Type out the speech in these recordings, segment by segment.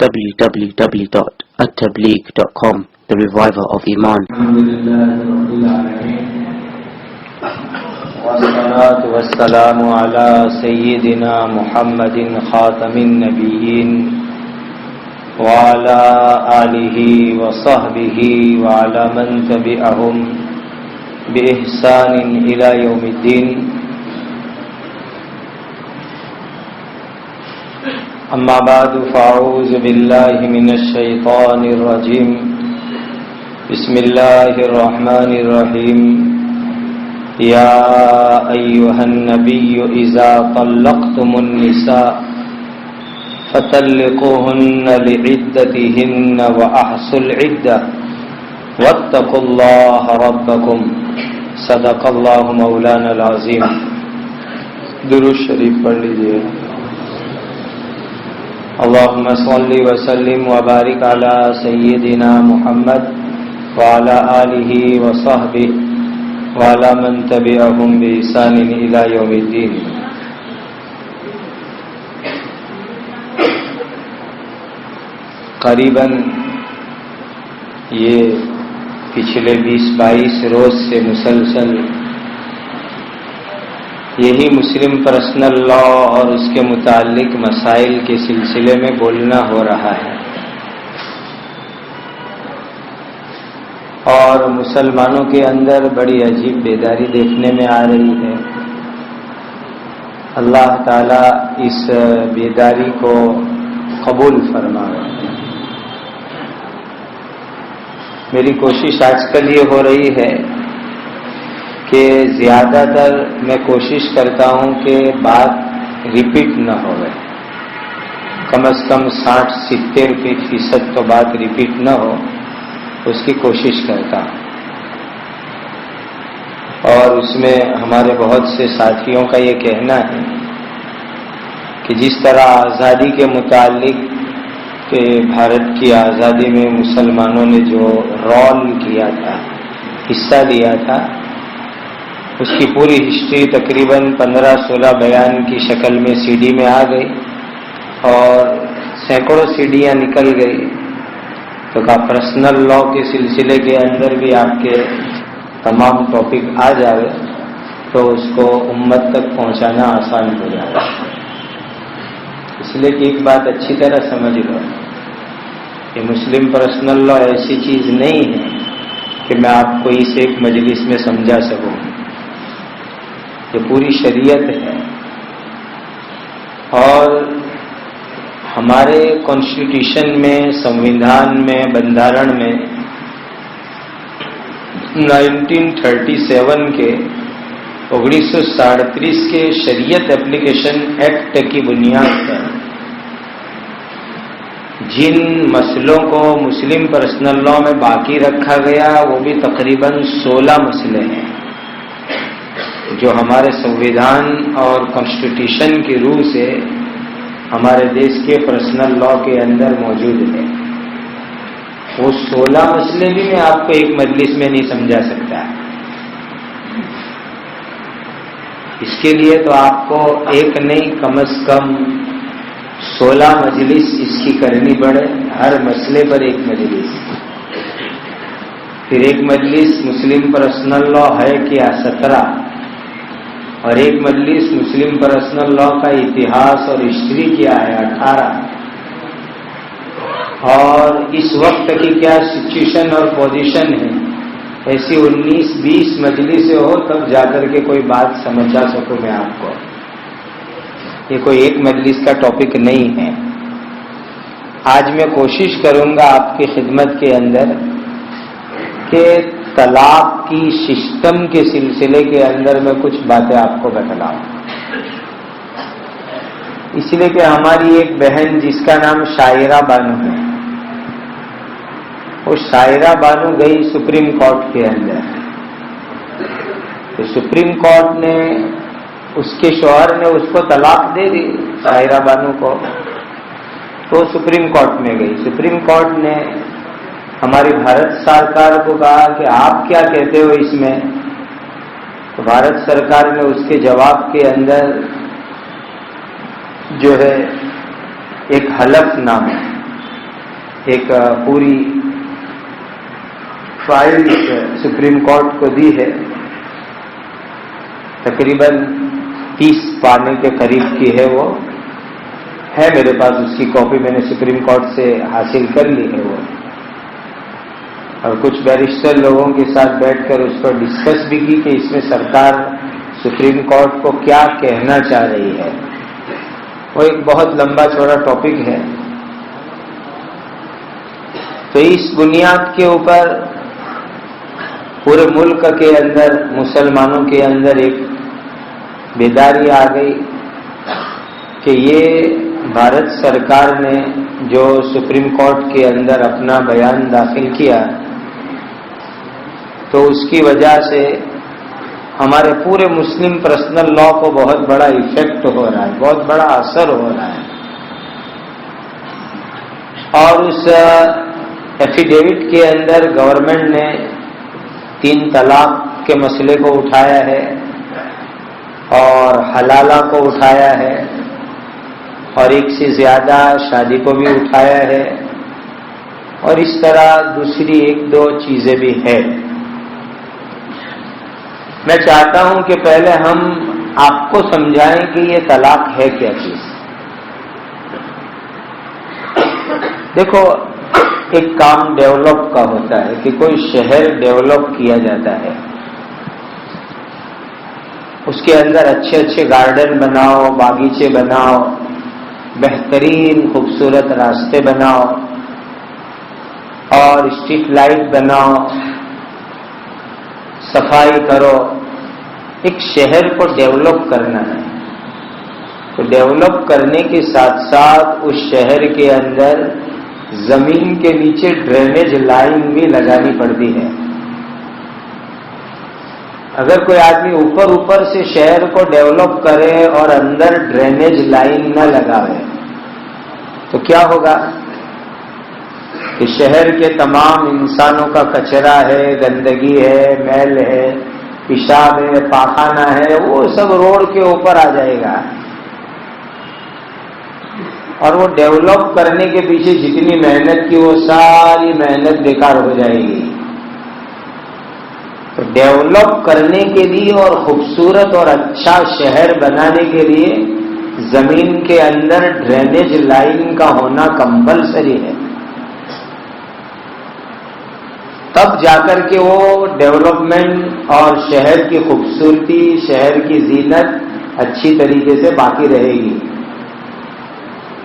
www.attableek.com, the reviver of Iman. والصلاة والسلام على سيدنا محمد خاتم النبيين وعلى آله وصحبه وعلى من تبعهم بإحسان إلى يوم الدين. أما بعد فأعوذ بالله من الشيطان الرجيم. بسم الله الرحمن الرحيم. يا أيها النبي إذا طلقتم النساء فطلقوهن لعدتهن وأحصوا العدة واتقوا الله ربكم. صدق الله مولانا العظيم. درود شریف پڑھ لیجیے. اللهم صل وسلم وبارك على سيدنا محمد وعلى آله وصحبه وعلى من تبعهم بإحسان إلى يوم الدين. قریباً یہ پچھلے 20-22 روز سے مسلسل یہی مسلم پرسنل لا اور اس کے متعلق مسائل کے سلسلے میں بولنا ہو رہا ہے، اور مسلمانوں کے اندر بڑی عجیب بیداری دیکھنے میں آ رہی ہے. اللہ تعالیٰ اس بیداری کو قبول فرمائے. میری کوشش آج کل یہ ہو رہی ہے کہ زیادہ تر میں کوشش کرتا ہوں کہ بات ریپیٹ نہ ہوئے. کم از کم 60-70% تو بات ریپیٹ نہ ہو، اس کی کوشش کرتا ہوں. اور اس میں ہمارے بہت سے ساتھیوں کا یہ کہنا ہے کہ جس طرح آزادی کے متعلق کہ بھارت کی آزادی میں مسلمانوں نے جو رول کیا تھا، حصہ لیا تھا، اس کی پوری ہسٹری تقریباً 15-16 بیان کی شکل میں سی ڈی میں آ گئی، اور سینکڑوں سیڈیاں نکل گئی. تو کہا پرسنل لا کے سلسلے کے اندر بھی آپ کے تمام ٹاپک آ جائے تو اس کو امت تک پہنچانا آسان ہو جائے. اس لیے کہ ایک بات اچھی طرح سمجھ لو کہ مسلم پرسنل لا ایسی چیز نہیں ہے کہ میں آپ کو اس ایک مجلس میں سمجھا سکوں. یہ پوری شریعت ہے، اور ہمارے کانسٹیٹیوشن میں، سنویدھان میں، بندھارن میں 1937 کے 1937 کے شریعت اپلیکیشن ایکٹ کی بنیاد پر جن مسئلوں کو مسلم پرسنل لا میں باقی رکھا گیا وہ بھی تقریباً 16 مسئلے ہیں جو ہمارے سنویدھان اور کانسٹیٹیوشن کی روح سے ہمارے دیش کے پرسنل لا کے اندر موجود ہے. وہ 16 مسئلے بھی میں آپ کو ایک مجلس میں نہیں سمجھا سکتا. اس کے لیے تو آپ کو ایک نہیں کم از کم 16 مجلس اس کی کرنی پڑے. ہر مسئلے پر ایک مجلس، پھر ایک مجلس مسلم پرسنل لا ہے کیا 17، اور ایک مجلس مسلم پرسنل لا کا اتہاس اور ہسٹری کیا ہے 18، اور اس وقت کی کیا سچویشن اور پوزیشن ہے. ایسی 19-20 مجلسیں ہو تب جا کر کے کوئی بات سمجھا سکوں میں آپ کو. یہ کوئی ایک مجلس کا ٹاپک نہیں ہے. آج میں کوشش کروں گا آپ کی خدمت کے اندر کہ طلاق کی سسٹم کے سلسلے کے اندر میں کچھ باتیں آپ کو بتلاؤں. اس لیے کہ ہماری ایک بہن جس کا نام شاعرہ بانو ہے، وہ شاعرہ بانو گئی سپریم کورٹ کے اندر. تو سپریم کورٹ نے، اس کے شوہر نے اس کو طلاق دے دی شاعرہ بانو کو. تو سپریم کورٹ میں گئی. سپریم کورٹ نے ہماری بھارت سرکار کو کہا کہ آپ کیا کہتے ہو اس میں. تو بھارت سرکار نے اس کے جواب کے اندر جو ہے ایک حلف نامہ ایک پوری فائل سپریم کورٹ کو دی ہے، تقریباً 30 پانے کے قریب کی ہے، وہ ہے میرے پاس، اس کی کاپی میں نے سپریم کورٹ سے حاصل کر لی ہے وہ، اور کچھ بیرسٹر لوگوں کے ساتھ بیٹھ کر اس پر ڈسکس بھی کی کہ اس میں سرکار سپریم کورٹ کو کیا کہنا چاہ رہی ہے۔ وہ ایک بہت لمبا چوڑا ٹاپک ہے، تو اس بنیاد کے اوپر پورے ملک کے اندر مسلمانوں کے اندر ایک بیداری آ گئی کہ یہ بھارت سرکار نے جو سپریم کورٹ کے اندر اپنا بیان داخل کیا، تو اس کی وجہ سے ہمارے پورے مسلم پرسنل لا کو بہت بڑا ایفیکٹ ہو رہا ہے، بہت بڑا اثر ہو رہا ہے، اور اس ایفیڈیوٹ کے اندر گورنمنٹ نے 3 طلاق کے مسئلے کو اٹھایا ہے اور حلالہ کو اٹھایا ہے، اور ایک سے زیادہ شادی کو بھی اٹھایا ہے، اور اس طرح دوسری 1-2 چیزیں بھی ہیں۔ میں چاہتا ہوں کہ پہلے ہم آپ کو سمجھائیں کہ یہ طلاق ہے کیا چیز۔ دیکھو، ایک کام ڈیولپ کا ہوتا ہے کہ کوئی شہر ڈیولپ کیا جاتا ہے، اس کے اندر اچھے اچھے گارڈن بناؤ، باغیچے بناؤ، بہترین خوبصورت راستے بناؤ، اور اسٹریٹ لائٹ بناؤ، صفائی کرو۔ ایک شہر کو ڈیولپ کرنا ہے، تو ڈیولپ کرنے کے ساتھ ساتھ اس شہر کے اندر زمین کے نیچے ڈرینیج لائن بھی لگانی پڑتی ہے۔ اگر کوئی آدمی اوپر سے شہر کو ڈیولپ کرے اور اندر ڈرینیج لائن نہ لگاوے تو کیا ہوگا کہ شہر کے تمام انسانوں کا کچرا ہے، گندگی ہے، میل ہے، پیشاب ہے، پاخانہ ہے، وہ سب روڈ کے اوپر آ جائے گا، اور وہ ڈیولپ کرنے کے پیچھے جتنی محنت کی وہ ساری محنت بیکار ہو جائے گی۔ تو ڈیولپ کرنے کے لیے اور خوبصورت اور اچھا شہر بنانے کے لیے زمین کے اندر ڈرینیج لائن کا ہونا کمپلسری ہے، تب جا کر کے وہ ڈیولپمنٹ اور شہر کی خوبصورتی، شہر کی زینت اچھی طریقے سے باقی رہے گی۔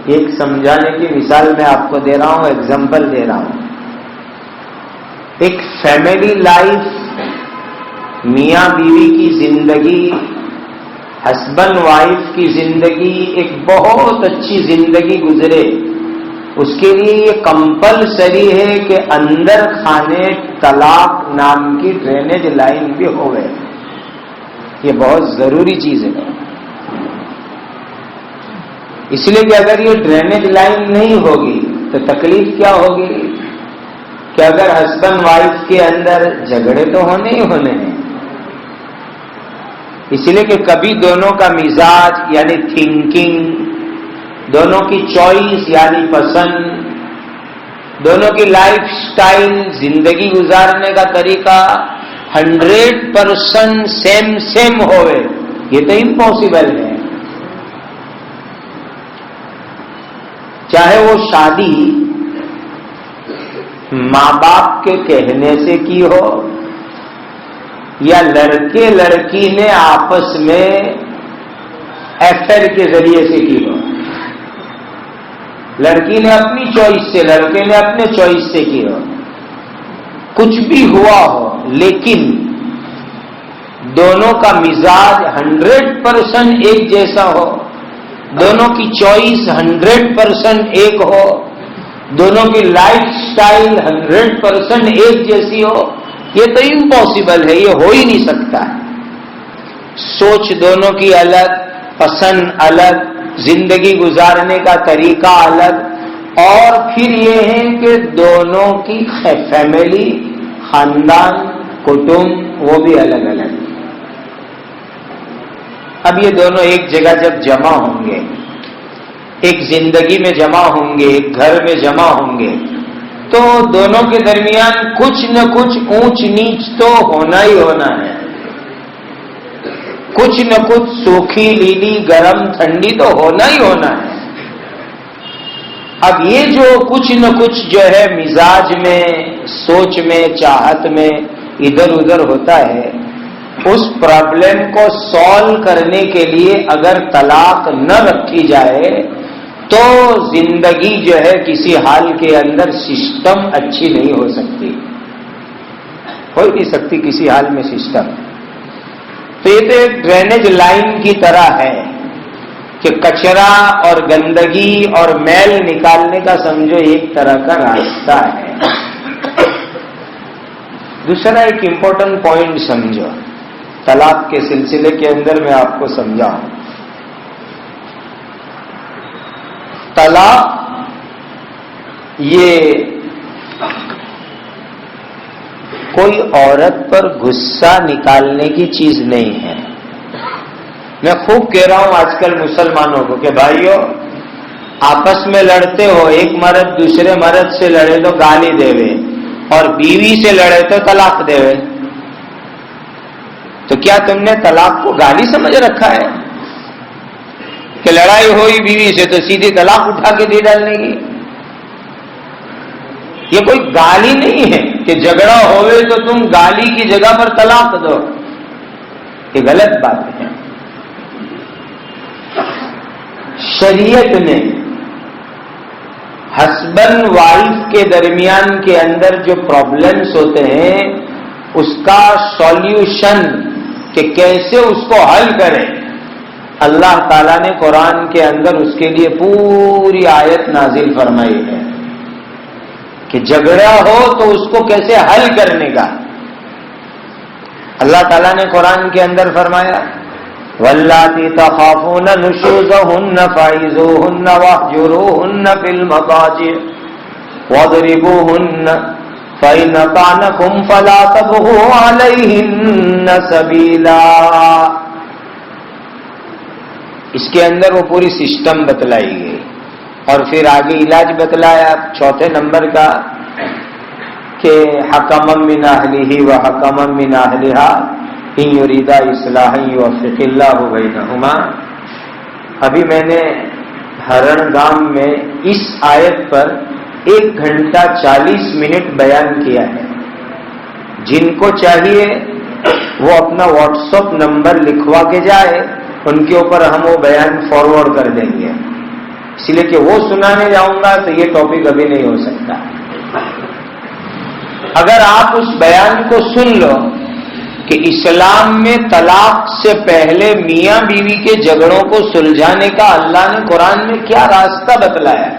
ایک سمجھانے کی مثال میں آپ کو دے رہا ہوں، ایگزامپل دے رہا ہوں۔ ایک فیملی لائف، میاں بیوی کی زندگی، ہسبینڈ وائف کی زندگی ایک بہت اچھی زندگی گزرے، اس کے لیے یہ کمپلسری ہے کہ اندر کھانے طلاق نام کی ڈرینیج لائن بھی ہوئے، یہ بہت ضروری چیز ہے۔ اس لیے کہ اگر یہ ڈرینیج لائن نہیں ہوگی تو تکلیف کیا ہوگی کہ اگر ہسبینڈ وائف کے اندر جھگڑے تو ہونے ہی ہونے ہیں، اس لیے کہ کبھی دونوں کا مزاج یعنی تھنکنگ، دونوں کی چوائس یعنی پسند، دونوں کی لائف سٹائل، زندگی گزارنے کا طریقہ 100% سیم ہوئے، یہ تو امپاسبل ہے۔ چاہے وہ شادی ماں باپ کے کہنے سے کی ہو یا لڑکے لڑکی نے آپس میں افیئر کے ذریعے سے کی ہو، لڑکی نے اپنی چوائس سے، لڑکے نے اپنے چوائس سے کی ہو، کچھ بھی ہوا ہو، لیکن دونوں کا مزاج 100% ایک جیسا ہو، دونوں کی چوائس 100% ایک ہو، دونوں کی لائف سٹائل 100% ایک جیسی ہو، یہ تو امپاسبل ہے، یہ ہو ہی نہیں سکتا ہے۔ سوچ دونوں کی الگ، پسند الگ، زندگی گزارنے کا طریقہ الگ، اور پھر یہ ہے کہ دونوں کی فیملی، خاندان، کٹمب وہ بھی الگ الگ۔ اب یہ دونوں ایک جگہ جب جمع ہوں گے، ایک زندگی میں جمع ہوں گے، ایک گھر میں جمع ہوں گے، تو دونوں کے درمیان کچھ نہ کچھ اونچ نیچ تو ہونا ہی ہونا ہے، کچھ نہ کچھ سوکھی لیلی گرم ٹھنڈی تو ہونا ہی ہونا ہے۔ اب یہ جو کچھ نہ کچھ جو ہے مزاج میں، سوچ میں، چاہت میں ادھر ادھر ہوتا ہے، اس پرابلم کو سالو کرنے کے لیے اگر طلاق نہ رکھی جائے تو زندگی جو ہے کسی حال کے اندر سسٹم اچھی نہیں ہو سکتی، ہو نہیں سکتی کسی حال میں سسٹم۔ تو یہ تو ایک ڈرینیج لائن کی طرح ہے کہ کچرا اور گندگی اور میل نکالنے کا سمجھو ایک طرح کا راستہ ہے۔ دوسرا ایک امپورٹنٹ پوائنٹ سمجھو طلاق کے سلسلے کے اندر میں آپ کو سمجھاؤں۔ طلاق یہ کوئی عورت پر غصہ نکالنے کی چیز نہیں ہے۔ میں خوب کہہ رہا ہوں آج کل مسلمانوں کو کہ بھائیو آپس میں لڑتے ہو، ایک مرد دوسرے مرد سے لڑے تو گالی دے وے اور بیوی سے لڑے تو طلاق دے وے، تو کیا تم نے طلاق کو گالی سمجھ رکھا ہے کہ لڑائی ہوئی بیوی سے تو سیدھی طلاق اٹھا کے دے ڈالنے کی؟ یہ کوئی گالی نہیں ہے کہ جھگڑا ہوئے تو تم گالی کی جگہ پر طلاق دو، یہ غلط بات ہے۔ شریعت نے ہسبینڈ وائف کے درمیان کے اندر جو پرابلمس ہوتے ہیں اس کا سولوشن کہ کیسے اس کو حل کریں، اللہ تعالیٰ نے قرآن کے اندر اس کے لیے پوری آیت نازل فرمائی ہے کہ جھگڑا ہو تو اس کو کیسے حل کرنے کا۔ اللہ تعالیٰ نے قرآن کے اندر فرمایا وَاللَّاتِي تَخَافُونَ نُشُوزَهُنَّ فَعِظُوهُنَّ وَاهْجُرُوهُنَّ فِي الْمَضَاجِعِ وَاضْرِبُوهُنَّ فَإِنْ أَطَعْنَكُمْ فَلَا تَبْغُوا عَلَيْهِنَّ سَبِيلًا۔ اس کے اندر وہ پوری سسٹم بتلائی گئی اور پھر آگے علاج بتلایا چوتھے نمبر کا کہ حکما من اہلہ وحکما من اہلہا ان یریدا اصلاحا یوفق اللہ بینہما۔ ابھی میں نے ہرن گام میں اس آیت پر 1 گھنٹہ 40 منٹ بیان کیا ہے۔ جن کو چاہیے وہ اپنا واٹس ایپ نمبر لکھوا کے جائے، ان کے اوپر ہم وہ بیان فارورڈ کر دیں گے، اس لیے کہ وہ سنانے جاؤں گا تو یہ ٹاپک ابھی نہیں ہو سکتا۔ اگر آپ اس بیان کو سن لو کہ اسلام میں طلاق سے پہلے میاں بیوی کے جھگڑوں کو سلجھانے کا اللہ نے قرآن میں کیا راستہ بتلایا،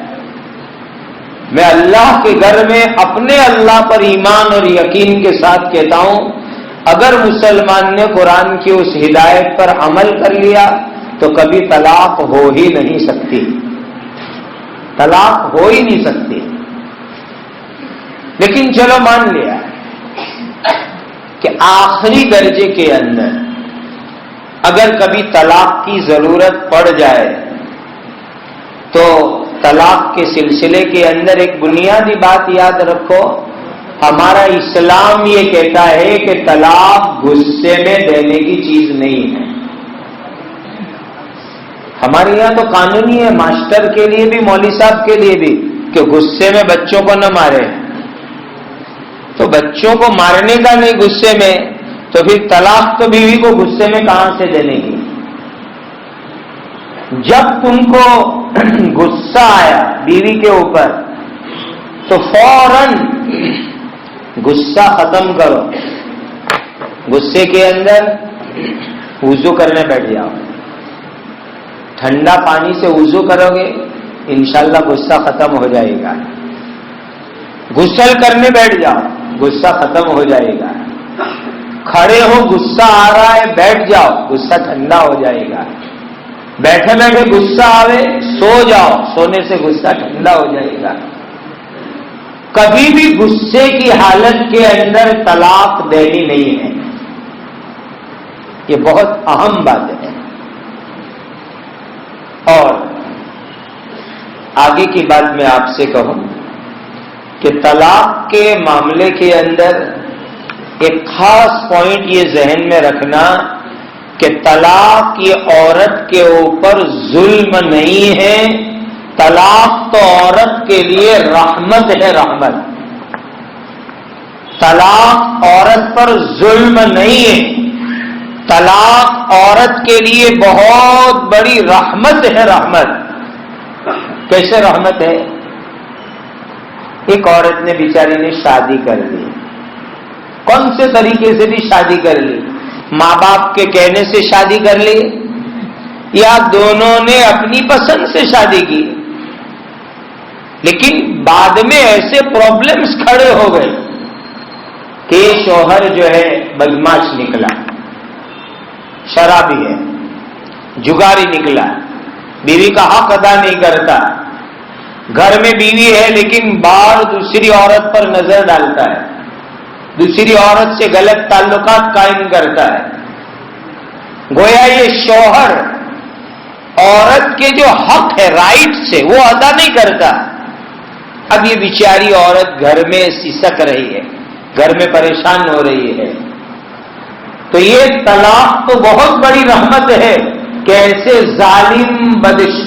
میں اللہ کے گھر میں اپنے اللہ پر ایمان اور یقین کے ساتھ کہتا ہوں اگر مسلمان نے قرآن کی اس ہدایت پر عمل کر لیا تو کبھی طلاق ہو ہی نہیں سکتی، طلاق ہو ہی نہیں سکتی۔ لیکن چلو مان لیا کہ آخری درجے کے اندر اگر کبھی طلاق کی ضرورت پڑ جائے تو طلاق کے سلسلے کے اندر ایک بنیادی بات یاد رکھو، ہمارا اسلام یہ کہتا ہے کہ طلاق غصے میں دینے کی چیز نہیں ہے۔ ہمارے یہاں تو قانونی ہے، ماسٹر کے لیے بھی مولوی صاحب کے لیے بھی، کہ غصے میں بچوں کو نہ مارے، تو بچوں کو مارنے کا نہیں غصے میں، تو پھر طلاق تو بیوی کو غصے میں کہاں سے دینے کی؟ جب تم کو غصہ آیا بیوی کے اوپر تو فوراً غصہ ختم کرو، غصے کے اندر وضو کرنے بیٹھ جاؤ، ٹھنڈا پانی سے وضو کرو گے انشاءاللہ غصہ ختم ہو جائے گا، غسل کرنے بیٹھ جاؤ غصہ ختم ہو جائے گا، کھڑے ہو غصہ آ رہا ہے بیٹھ جاؤ غصہ ٹھنڈا ہو جائے گا، بیٹھے بیٹھے غصہ آوے سو جاؤ سونے سے غصہ ٹھنڈا ہو جائے گا۔ کبھی بھی غصے کی حالت کے اندر طلاق دینی نہیں ہے، یہ بہت اہم بات ہے۔ اور آگے کی بات میں آپ سے کہوں کہ طلاق کے معاملے کے اندر ایک خاص پوائنٹ یہ ذہن میں رکھنا کہ طلاق یہ عورت کے اوپر ظلم نہیں ہے، طلاق تو عورت کے لیے رحمت ہے، رحمت۔ طلاق عورت پر ظلم نہیں ہے، طلاق عورت کے لیے بہت بڑی رحمت ہے، رحمت۔ کیسے رحمت ہے؟ ایک عورت نے بیچاری نے شادی کر لی، کون سے طریقے سے بھی شادی کر لی، ماں باپ کے کہنے سے شادی کر لی یا دونوں نے اپنی پسند سے شادی کی، لیکن بعد میں ایسے پرابلمز کھڑے ہو گئے کہ شوہر جو ہے بدماش نکلا، شرابی ہے، جگاری نکلا، بیوی کا حق ادا نہیں کرتا، گھر میں بیوی ہے لیکن باہر دوسری عورت پر نظر ڈالتا ہے، دوسری عورت سے غلط تعلقات قائم کرتا ہے۔ گویا یہ شوہر عورت کے جو حق ہے رائٹ سے وہ ادا نہیں کرتا۔ اب یہ بیچاری عورت گھر میں سسک رہی ہے، گھر میں پریشان ہو رہی ہے۔ تو یہ طلاق تو بہت بڑی رحمت ہے کہ ایسے ظالم،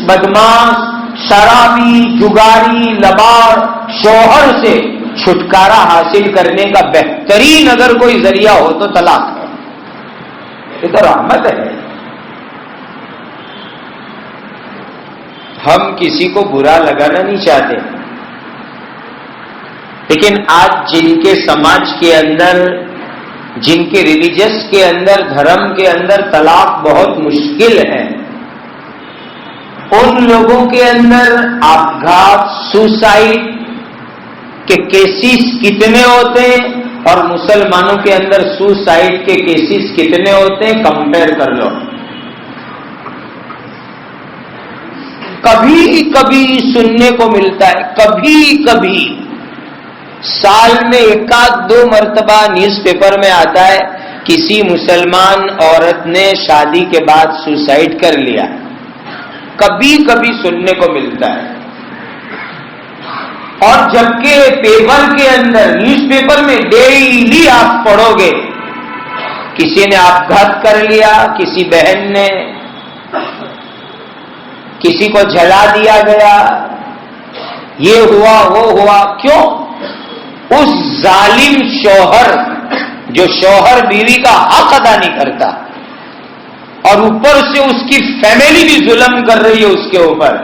بدماش، شرابی، جگاری، لباڑ شوہر سے چھٹکارا حاصل کرنے کا بہترین اگر کوئی ذریعہ ہو تو طلاق ہے۔ یہ تو رحمت ہے۔ ہم کسی کو برا لگانا نہیں چاہتے، لیکن آج جن کے سماج کے اندر، جن کے ریلیجس کے اندر، دھرم کے اندر طلاق بہت مشکل ہے، ان لوگوں کے اندر آپگھات، سوسائڈ کے کیسز کتنے ہوتے ہیں اور مسلمانوں کے اندر سوسائڈ کے کیسز کتنے ہوتے ہیں، کمپیئر کر لو۔ کبھی کبھی سننے کو ملتا ہے، کبھی کبھی سال میں ایک آدھ دو مرتبہ نیوز پیپر میں آتا ہے کسی مسلمان عورت نے شادی کے بعد سوسائڈ کر لیا، کبھی کبھی سننے کو ملتا ہے۔ اور جبکہ پیپر کے اندر، نیوز پیپر میں ڈیلی آپ پڑھو گے کسی نے آپگھات کر لیا، کسی بہن نے، کسی کو جلا دیا گیا، یہ ہوا وہ ہوا۔ کیوں؟ اس ظالم شوہر، جو شوہر بیوی کا حق ادا نہیں کرتا اور اوپر سے اس کی فیملی بھی ظلم کر رہی ہے اس کے اوپر،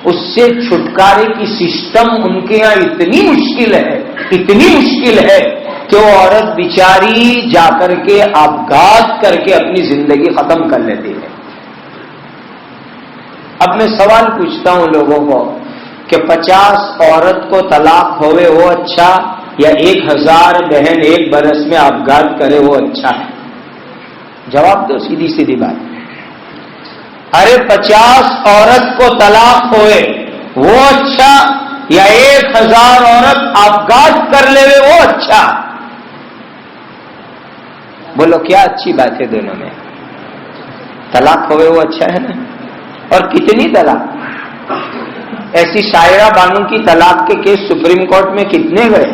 اس سے چھٹکارے کی سسٹم ان کے یہاں اتنی مشکل ہے، اتنی مشکل ہے کہ وہ عورت بیچاری جا کر کے آپگھات کر کے اپنی زندگی ختم کر لیتی ہے۔ اب میں سوال پوچھتا ہوں لوگوں کو کہ 50 عورت کو طلاق ہوئے وہ اچھا یا 1000 بہن ایک برس میں آپگھات کرے وہ اچھا ہے؟ جواب دو، سیدھی سیدھی بات۔ ارے 50 عورت کو طلاق ہوئے وہ اچھا یا 1000 عورت آپگھات کر لے وہ اچھا؟ بولو کیا اچھی بات ہے دونوں میں؟ طلاق ہوئے وہ اچھا ہے نا؟ اور کتنی طلاق؟ ایسی شاعرہ بانو کی طلاق کے کیس سپریم کورٹ میں کتنے گئے؟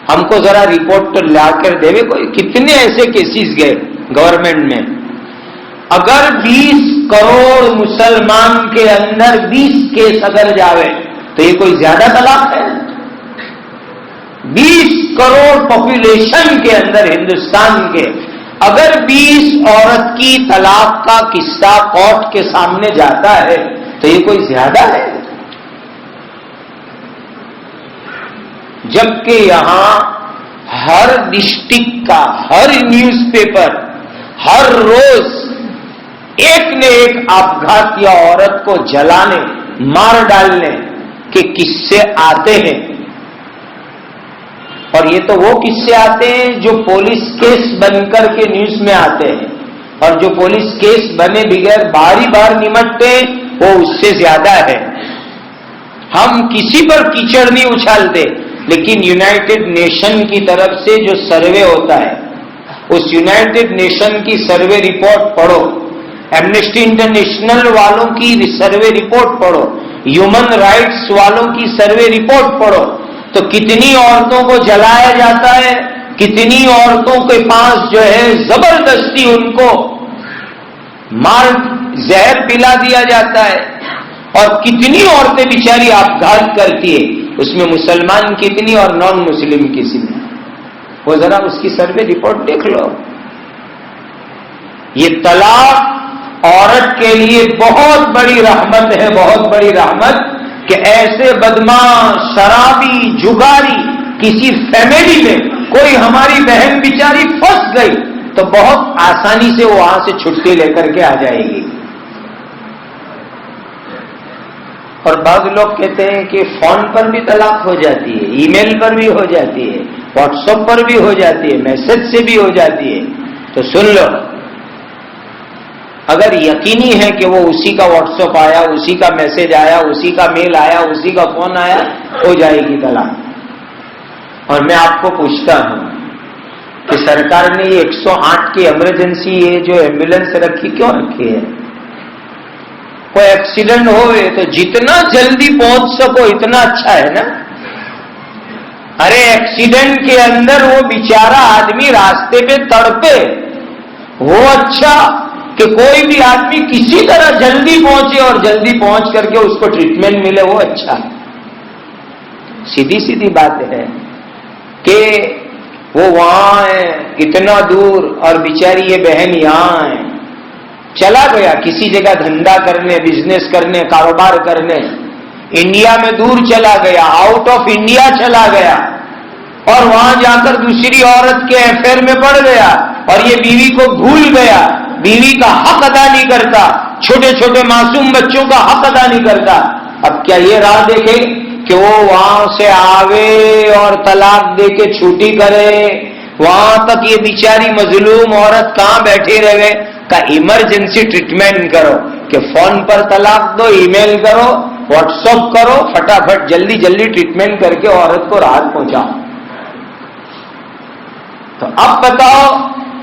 ہم کو ذرا رپورٹ تو لا کر دے، کوئی کتنے ایسے کیسز گئے گورنمنٹ میں؟ اگر 20 کروڑ مسلمان کے اندر 20 کیس اگر جاوے تو یہ کوئی زیادہ طلاق ہے؟ 20 کروڑ پاپولیشن کے اندر ہندوستان کے اگر 20 عورت کی طلاق کا قصہ کورٹ کے سامنے جاتا ہے تو یہ کوئی زیادہ ہے؟ جبکہ یہاں ہر ڈسٹرکٹ کا ہر نیوز پیپر ہر روز ایک نے ایک آپگھات یا عورت کو جلانے، مار ڈالنے کے قصے آتے ہیں۔ اور یہ تو وہ قصے آتے ہیں جو پولیس کیس بن کر کے نیوز میں آتے ہیں، اور جو پولیس کیس بنے بغیر بار نمٹتے ہیں وہ اس سے زیادہ ہے۔ ہم کسی پر کیچڑ نہیں اچھالتے، لیکن یونائٹڈ نیشن کی طرف سے جو سروے ہوتا ہے اس یونائٹڈ نیشن کی سروے رپورٹ پڑھو، ایمنسٹی انٹرنیشنل والوں کی سروے رپورٹ پڑھو، ہیومن رائٹس والوں کی سروے رپورٹ پڑھو تو کتنی عورتوں کو جلایا جاتا ہے، کتنی عورتوں کے پاس جو ہے زبردستی ان کو مار زہر پلا دیا جاتا ہے، اور کتنی عورتیں بیچاری آپگھات کرتی ہے، اس میں مسلمان کتنی اور نان مسلم کتنی، وہ ذرا اس کی سروے رپورٹ دیکھ لو۔ یہ طلاق عورت کے لیے بہت بڑی رحمت ہے، بہت بڑی رحمت، کہ ایسے بدماش شرابی جگاری کسی فیملی میں کوئی ہماری بہن بیچاری پھنس گئی تو بہت آسانی سے وہ وہاں سے چھٹی لے کر کے آ جائے گی۔ اور بعض لوگ کہتے ہیں کہ فون پر بھی طلاق ہو جاتی ہے، ای میل پر بھی ہو جاتی ہے، واٹس ایپ پر بھی ہو جاتی ہے، میسج سے بھی ہو جاتی ہے۔ تو سن لو، اگر یقینی ہے کہ وہ اسی کا واٹس ایپ آیا، اسی کا میسج آیا، اسی کا میل آیا، اسی کا فون آیا، ہو جائے گی طلاق۔ اور میں آپ کو پوچھتا ہوں کہ سرکار نے یہ 108 کی ایمرجنسی یہ جو ایمبولینس رکھی کیوں رکھی ہے؟ کوئی ایکسیڈنٹ ہوئے تو جتنا جلدی پہنچ سکو اتنا اچھا ہے نا۔ ارے ایکسیڈنٹ کے اندر وہ بیچارہ آدمی راستے پہ تڑپے، وہ اچھا کہ کوئی بھی آدمی کسی طرح جلدی پہنچے اور جلدی پہنچ کر کے اس کو ٹریٹمنٹ ملے، وہ اچھا۔ سیدھی سیدھی بات ہے کہ وہ وہاں ہے اتنا دور اور بیچاری یہ بہن یہاں ہے، چلا گیا کسی جگہ دھندا کرنے، بزنس کرنے، کاروبار کرنے، انڈیا میں دور چلا گیا، آؤٹ آف انڈیا چلا گیا، اور وہاں جا کر دوسری عورت کے افیئر میں پڑ گیا، اور یہ بیوی کو بھول گیا، بیوی کا حق ادا نہیں کرتا، چھوٹے چھوٹے معصوم بچوں کا حق ادا نہیں کرتا۔ اب کیا یہ راہ دیکھے کہ وہ وہاں سے آوے اور طلاق دے کے چھوٹی کرے؟ وہاں تک یہ بیچاری مظلوم عورت کہاں بیٹھی رہ گئے؟ کا ایمرجنسی ٹریٹمنٹ کرو کہ فون پر طلاق دو، ای میل کرو، واٹس ایپ کرو، فٹافٹ جلدی جلدی ٹریٹمنٹ کر کے عورت کو راحت پہنچاؤ۔ تو اب بتاؤ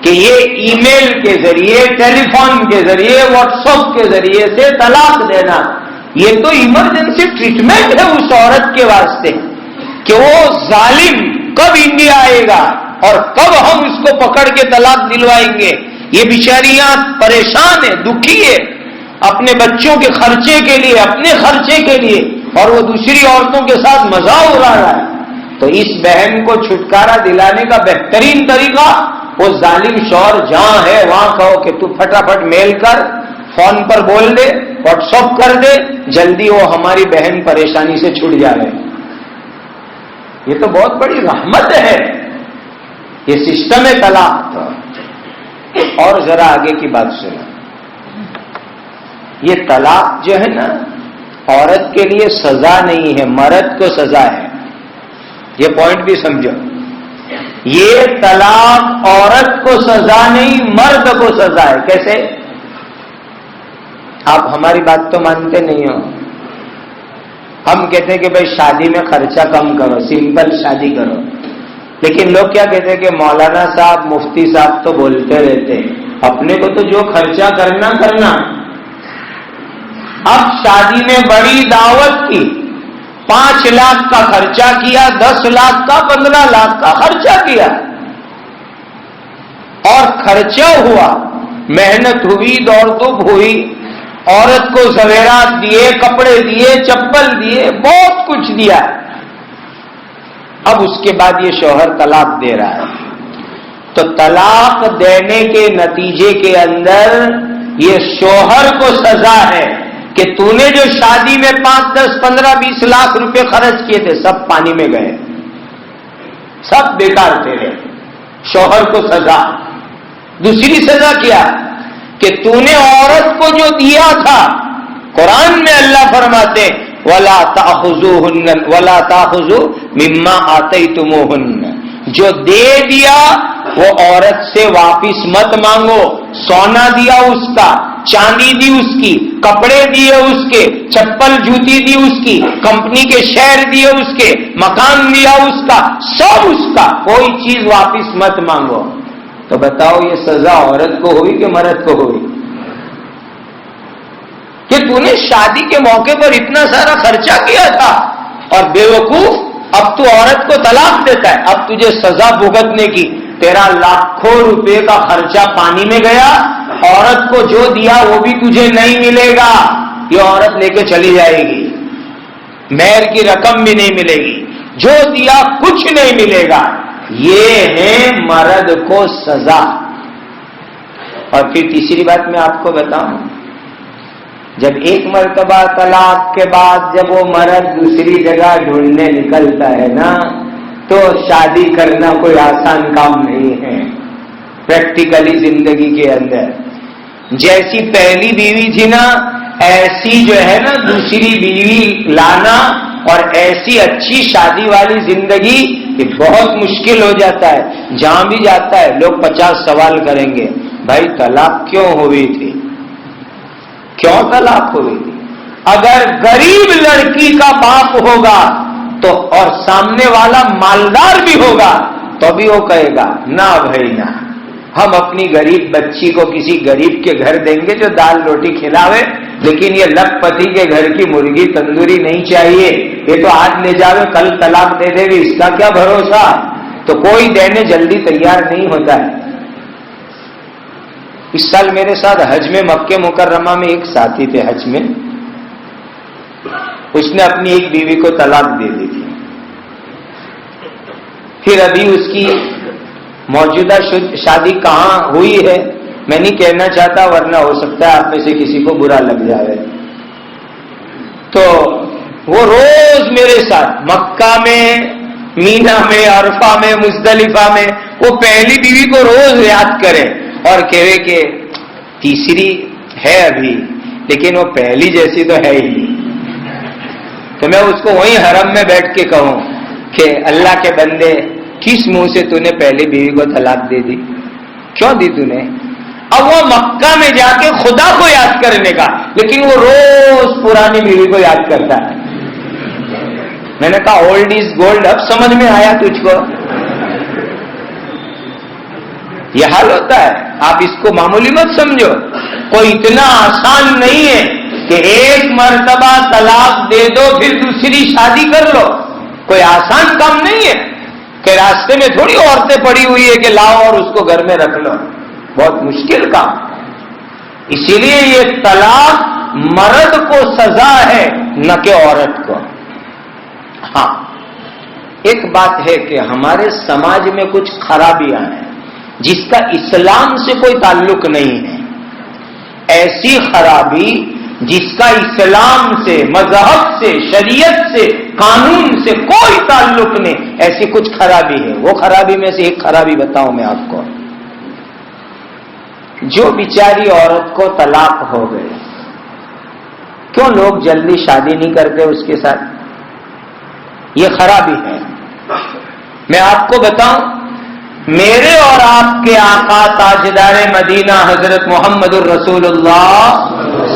کہ یہ ای میل کے ذریعے، ٹیلی فون کے ذریعے، واٹس ایپ کے ذریعے سے طلاق دینا، یہ تو ایمرجنسی ٹریٹمنٹ ہے اس عورت کے واسطے کہ وہ ظالم کب انڈیا آئے گا اور کب ہم اس کو پکڑ کے طلاق دلوائیں گے۔ یہ بیچاریاں پریشان ہے، دکھی ہے اپنے بچوں کے خرچے کے لیے، اپنے خرچے کے لیے، اور وہ دوسری عورتوں کے ساتھ مزاح اڑا رہا ہے۔ تو اس بہن کو چھٹکارا دلانے کا بہترین طریقہ، وہ ظالم شوہر جہاں ہے وہاں کہو کہ تو فٹافٹ میل کر، فون پر بول دے، واٹس ایپ کر دے، جلدی وہ ہماری بہن پریشانی سے چھٹ جائے۔ یہ تو بہت بڑی رحمت ہے، یہ سسٹم ہے طلاق۔ اور ذرا آگے کی بات سنو، یہ طلاق جو ہے نا عورت کے لیے سزا نہیں ہے، مرد کو سزا ہے۔ یہ پوائنٹ بھی سمجھو، یہ طلاق عورت کو سزا نہیں، مرد کو سزا ہے۔ کیسے؟ آپ ہماری بات تو مانتے نہیں ہو۔ ہم کہتے ہیں کہ بھائی شادی میں خرچہ کم کرو، سمپل شادی کرو، لیکن لوگ کیا کہتے ہیں کہ مولانا صاحب، مفتی صاحب تو بولتے رہتے ہیں، اپنے کو تو جو خرچہ کرنا کرنا۔ اب شادی میں بڑی دعوت کی، 5 لاکھ کا خرچہ کیا، 10 لاکھ کا، 15 لاکھ کا خرچہ کیا، اور خرچہ ہوا، محنت ہوئی، دوڑ دھوپ ہوئی، عورت کو زیورات دیے، کپڑے دیے، چپل دیے، بہت کچھ دیا۔ اب اس کے بعد یہ شوہر طلاق دے رہا ہے، تو طلاق دینے کے نتیجے کے اندر یہ شوہر کو سزا ہے کہ تو نے جو شادی میں 5, 10, 15, 20 لاکھ روپے خرچ کیے تھے سب پانی میں گئے، سب بیکار تھے۔ شوہر کو سزا۔ دوسری سزا کیا کہ تو نے عورت کو جو دیا تھا، قرآن میں اللہ فرماتے وَلَا تَأْخُذُوا مِمَّا آتَيْتُمُوهُنَّ، جو دے دیا وہ عورت سے واپس مت مانگو۔ سونا دیا اس کا، چاندی دی اس کی، کپڑے دیے اس کے، چپل جوتی دی اس کی، کمپنی کے شیئر دیے اس کے، مکان دیا اس کا، سب اس کا، کوئی چیز واپس مت مانگو۔ تو بتاؤ یہ سزا عورت کو ہوئی کہ مرد کو ہوئی؟ کہ تو نے شادی کے موقع پر اتنا سارا خرچہ کیا تھا اور بیوقوف اب تو عورت کو طلاق دیتا ہے. اب تجھے سزا بھگتنے کی. تیرا لاکھوں روپے کا خرچہ پانی میں گیا. عورت کو جو دیا وہ بھی تجھے نہیں ملے گا. یہ عورت لے کے چلی جائے گی. مہر کی رقم بھی نہیں ملے گی. جو دیا کچھ نہیں ملے گا. یہ ہے مرد کو سزا. اور پھر تیسری بات میں آپ کو بتاؤں, جب ایک مرتبہ طلاق کے بعد جب وہ مرد دوسری جگہ ڈھونڈنے نکلتا ہے نا, تو شادی کرنا کوئی آسان کام نہیں ہے. پریکٹیکلی زندگی کے اندر جیسی پہلی بیوی تھی نا, ایسی جو ہے نا دوسری بیوی لانا اور ایسی اچھی شادی والی زندگی یہ بہت مشکل ہو جاتا ہے. جہاں بھی جاتا ہے لوگ 50 سوال کریں گے, بھائی طلاق کیوں ہوئی تھی, کیوں طلاق ہوئی تھی. اگر غریب لڑکی کا باپ ہوگا تو اور سامنے والا مالدار بھی ہوگا تو بھی وہ کہے گا نہ بھائی نہ, ہم اپنی غریب بچی کو کسی غریب کے گھر دیں گے جو دال روٹی کھلاوے, لیکن یہ لکھ پتی کے گھر کی مرغی تندوری نہیں چاہیے. یہ تو آج لے جاوے کل طلاق دے دے گی, اس کا کیا بھروسہ. تو کوئی دینے جلدی تیار نہیں ہوتا ہے. اس سال میرے ساتھ حج میں مکہ مکرمہ میں ایک ساتھی تھے حج میں, اس نے اپنی ایک بیوی کو طلاق دے دی تھی. پھر ابھی اس کی موجودہ شادی کہاں ہوئی ہے میں نہیں کہنا چاہتا, ورنہ ہو سکتا ہے آپ میں سے کسی کو برا لگ جائے. تو وہ روز میرے ساتھ مکہ میں, مینا میں, عرفہ میں, مزدلفہ میں وہ پہلی بیوی کو روز یاد کرے اور کہے کہ تیسری ہے ابھی, لیکن وہ پہلی جیسی تو ہے ہی نہیں. تو میں اس کو وہیں حرم میں بیٹھ کے کہوں کہ اللہ کے بندے, کس منہ سے تو نے پہلی بیوی کو طلاق دے دی, کیوں دی تو نے. اب وہ مکہ میں جا کے خدا کو یاد کرنے کا, لیکن وہ روز پرانی بیوی کو یاد کرتا ہے. میں نے کہا اولڈ از گولڈ, اب سمجھ میں آیا تجھ کو. یہ حال ہوتا ہے, آپ اس کو معمولی مت سمجھو. کوئی اتنا آسان نہیں ہے کہ ایک مرتبہ طلاق دے دو پھر دوسری شادی کر لو. کوئی آسان کام نہیں ہے کہ راستے میں تھوڑی عورتیں پڑی ہوئی ہے کہ لاؤ اور اس کو گھر میں رکھ لو. بہت مشکل کام. اسی لیے یہ طلاق مرد کو سزا ہے نہ کہ عورت کو. ہاں ایک بات ہے کہ ہمارے سماج میں کچھ خرابیاں ہیں جس کا اسلام سے کوئی تعلق نہیں ہے. ایسی خرابی جس کا اسلام سے, مذہب سے, شریعت سے, قانون سے کوئی تعلق نہیں, ایسی کچھ خرابی ہے. وہ خرابی میں سے ایک خرابی بتاؤں میں آپ کو. جو بیچاری عورت کو طلاق ہو گئے, کیوں لوگ جلدی شادی نہیں کرتے اس کے ساتھ, یہ خرابی ہے. میں آپ کو بتاؤں, میرے اور آپ کے آقا تاجدار مدینہ حضرت محمد الرسول اللہ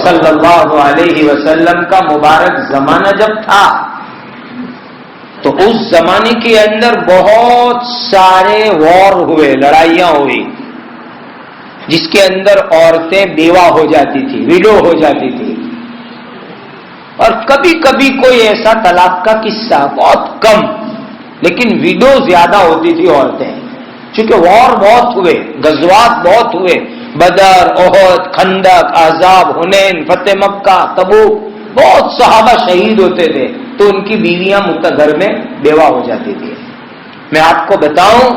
صلی اللہ علیہ وسلم کا مبارک زمانہ جب تھا تو اس زمانے کے اندر بہت سارے وار ہوئے, لڑائیاں ہوئی, جس کے اندر عورتیں بیوہ ہو جاتی تھی, ویڈو ہو جاتی تھی. اور کبھی کبھی کوئی ایسا طلاق کا قصہ, بہت کم, لیکن ویڈو زیادہ ہوتی تھی عورتیں. چونکہ وار بہت ہوئے, غزوات بہت ہوئے, بدر, احد, خندق, احزاب, حنین, فتح مکہ, تبوک, بہت صحابہ شہید ہوتے تھے, تو ان کی بیویاں گھر میں بیوہ ہو جاتی تھی. میں آپ کو بتاؤں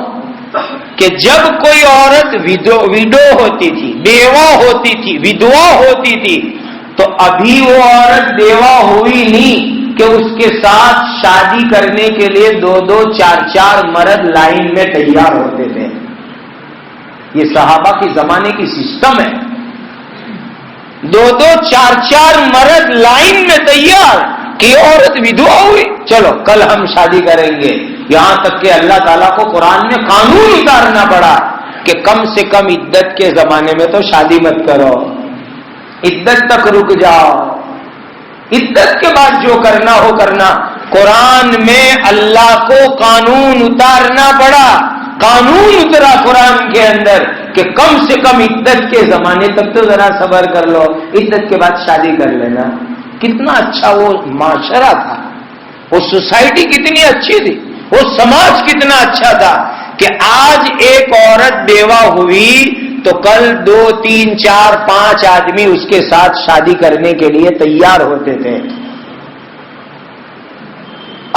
کہ جب کوئی عورت ویڈو ہوتی تھی, بیوہ ہوتی تھی, ودوا ہوتی تھی, تو ابھی وہ عورت بیوہ ہوئی نہیں کہ اس کے ساتھ شادی کرنے کے لیے 2-2, 4-4 مرد لائن میں تیار ہوتے تھے. یہ صحابہ کے زمانے کی سسٹم ہے. 2-2, 4-4 مرد لائن میں تیار کہ عورت ودوا ہوئی, چلو کل ہم شادی کریں گے. یہاں تک کہ اللہ تعالیٰ کو قرآن میں قانون اتارنا پڑا کہ کم سے کم عدت کے زمانے میں تو شادی مت کرو, عدت تک رک جاؤ, عدت کے بعد جو کرنا ہو کرنا. قرآن میں اللہ کو قانون اتارنا پڑا. قانون اترا قرآن کے اندر کہ کم سے کم عدت کے زمانے تک تو ذرا صبر کر لو، عدت کے بعد شادی کر لینا. کتنا اچھا وہ معاشرہ تھا، وہ سوسائٹی کتنی اچھی تھی، وہ سماج کتنا اچھا تھا کہ آج ایک عورت بیوہ ہوئی تو کل 2 3 4 5 آدمی اس کے ساتھ شادی کرنے کے لیے تیار ہوتے تھے.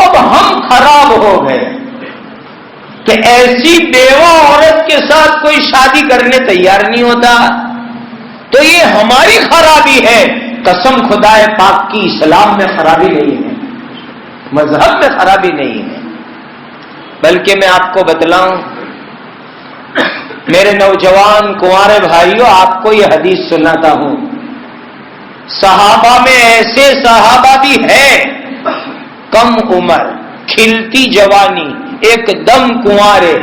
اب ہم خراب ہو گئے کہ ایسی بیوہ عورت کے ساتھ کوئی شادی کرنے تیار نہیں ہوتا. تو یہ ہماری خرابی ہے. قسم خدائے پاک کی اسلام میں خرابی نہیں ہے، مذہب میں خرابی نہیں ہے. بلکہ میں آپ کو بتلاؤں میرے نوجوان کنوارے بھائیوں، آپ کو یہ حدیث سناتا ہوں. صحابہ میں ایسے صحابہ بھی ہیں کم عمر، کھلتی جوانی، ایک دم کنوارے،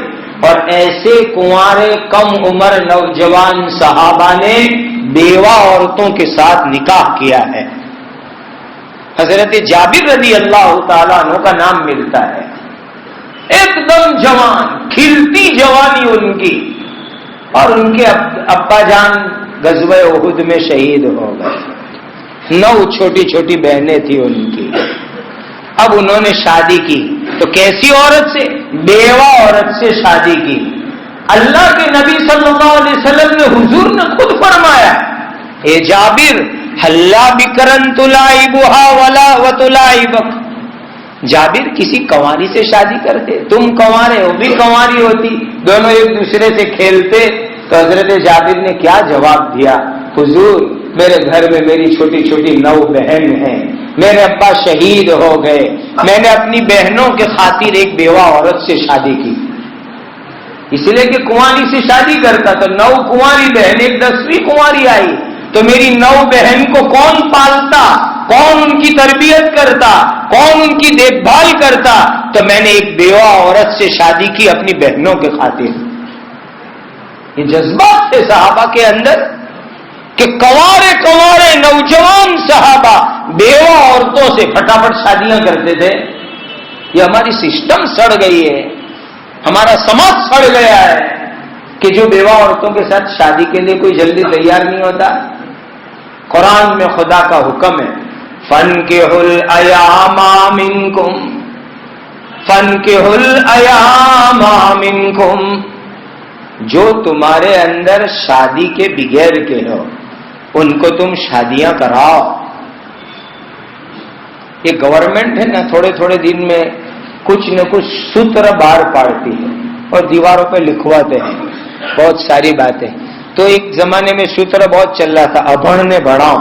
اور ایسے کنوارے کم عمر نوجوان صحابہ نے بیوہ عورتوں کے ساتھ نکاح کیا ہے. حضرت جابر رضی اللہ تعالیٰ عنہ کا نام ملتا ہے. ایک دم جوان، کھلتی جوانی ان کی، اور ان کے ابا جان غزوہ احد میں شہید ہو گئے. 9 چھوٹی چھوٹی بہنیں تھیں ان کی. اب انہوں نے شادی کی تو کیسی عورت سے؟ بیوہ عورت سے شادی کی. اللہ کے نبی صلی اللہ علیہ وسلم نے حضور نے خود فرمایا، اے جابر حلا بکرن تلائبھا ولا وتلائبک. جابر کسی کنواری سے شادی کرتے، تم کنوارے ہو بھی کنواری ہوتی، دونوں ایک دوسرے سے کھیلتے. تو حضرت جابر نے کیا جواب دیا؟ حضور میرے گھر میں میری چھوٹی چھوٹی 9 بہن ہیں، میرے ابا شہید ہو گئے، میں نے اپنی بہنوں کے خاطر ایک بیوہ عورت سے شادی کی. اس لیے کہ کنواری سے شادی کرتا تو 9 کنواری بہن، ایک 10ویں کنواری آئی تو میری 9 بہن کو کون پالتا، کون ان کی تربیت کرتا، کون ان کی دیکھ بھال کرتا؟ تو میں نے ایک بیوہ عورت سے شادی کی اپنی بہنوں کے خاطر. یہ جذبات تھے صحابہ کے اندر کہ کنوارے نوجوان صحابہ بیوہ عورتوں سے پھٹافٹ شادیاں کرتے تھے. یہ ہماری سسٹم سڑ گئی ہے، ہمارا سماج سڑ گیا ہے کہ جو بیوہ عورتوں کے ساتھ شادی کے لیے کوئی جلدی تیار نہیں ہوتا. قرآن میں خدا کا حکم ہے، فَانكِحُوا الْأَيَامَ مِنكُمْ فَانكِحُوا الْأَيَامَ مِنكُمْ. جو تمہارے اندر شادی کے بغیر کے ہو ان کو تم شادیاں کراؤ. یہ گورنمنٹ ہے نا، تھوڑے تھوڑے دن میں کچھ نہ کچھ سوتر باہر پاڑتی ہے اور دیواروں پہ لکھواتے ہیں بہت ساری باتیں. تو ایک زمانے میں سوتر بہت چل رہا تھا، ابھڑ نے بڑھاؤ.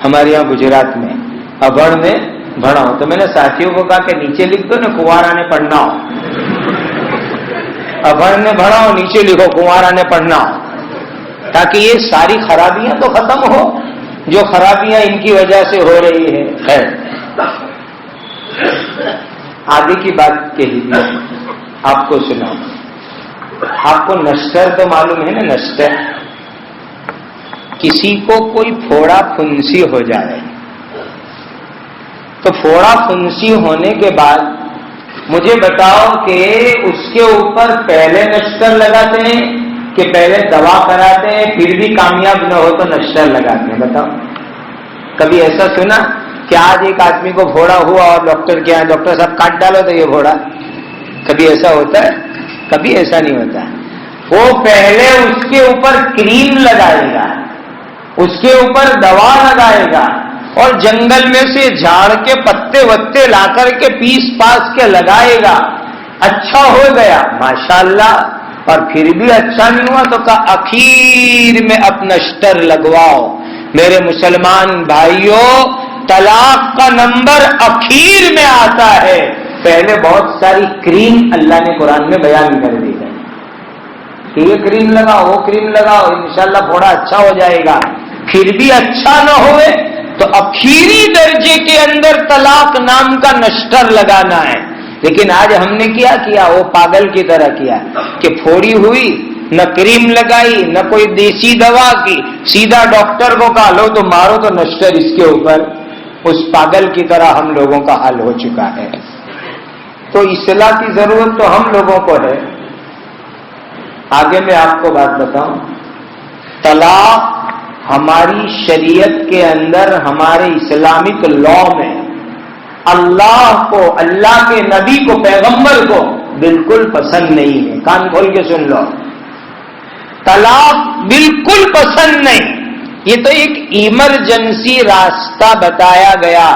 ہمارے یہاں گجرات میں ابھڑ نے بڑھاؤ. تو میں نے ساتھیوں کو کہا کہ نیچے لکھ دو نا کنوارا نے پڑھنا ہو. ابھڑ نے بڑھاؤ نیچے لکھو کنوارا نے پڑھنا ہو، تاکہ یہ ساری خرابیاں تو ختم ہو جو خرابیاں ان کی وجہ سے ہو رہی ہے. خیر آگے کی بات کہی آپ کو سنا. آپ کو نشتر تو معلوم ہے نا؟ نشتر کسی کو کوئی پھوڑا پھنسی ہو جائے تو پھوڑا پھنسی ہونے کے بعد مجھے بتاؤ کہ اس کے اوپر پہلے نشتر لگاتے ہیں کہ پہلے دوا کراتے ہیں، پھر بھی کامیاب نہ ہو تو نشتر لگاتے ہیں؟ بتاؤ کبھی ایسا سنا کہ آج ایک آدمی کو پھوڑا ہوا اور ڈاکٹر کے یہاں ڈاکٹر صاحب کاٹ ڈالو تو یہ پھوڑا؟ کبھی ایسا ہوتا ہے؟ کبھی ایسا نہیں ہوتا. وہ پہلے اس کے اوپر کریم لگائے گا، اس کے اوپر دوا لگائے گا، اور جنگل میں سے جھاڑ کے پتے وتے لا کر کے پیس پاس کے لگائے گا. اچھا ہو گیا ماشاءاللہ، اور پھر بھی اچھا نہیں ہوا تو کہا اخیر میں اب نشتر لگواؤ. میرے مسلمان بھائیوں، طلاق کا نمبر اخیر میں آتا ہے. پہلے بہت ساری کریم اللہ نے قرآن میں بیان کر دی ہے کہ یہ کریم لگاؤ، وہ کریم لگاؤ، انشاءاللہ تھوڑا اچھا ہو جائے گا. پھر بھی اچھا نہ ہوئے تو اخیری درجے کے اندر طلاق نام کا نشتر لگانا ہے. لیکن آج ہم نے کیا کیا؟ وہ پاگل کی طرح کیا کہ پھوڑی ہوئی، نہ کریم لگائی نہ کوئی دیسی دوا کی، سیدھا ڈاکٹر کو کہا لو تو مارو تو نشتر اس کے اوپر. اس پاگل کی طرح ہم لوگوں کا حال ہو چکا ہے. تو اصلاح کی ضرورت تو ہم لوگوں کو ہے. آگے میں آپ کو بات بتاؤں، طلاق ہماری شریعت کے اندر، ہمارے اسلامک لا میں اللہ کو، اللہ کے نبی کو، پیغمبر کو بالکل پسند نہیں ہے. کان کھول کے سن لو، طلاق بالکل پسند نہیں. یہ تو ایک ایمرجنسی راستہ بتایا گیا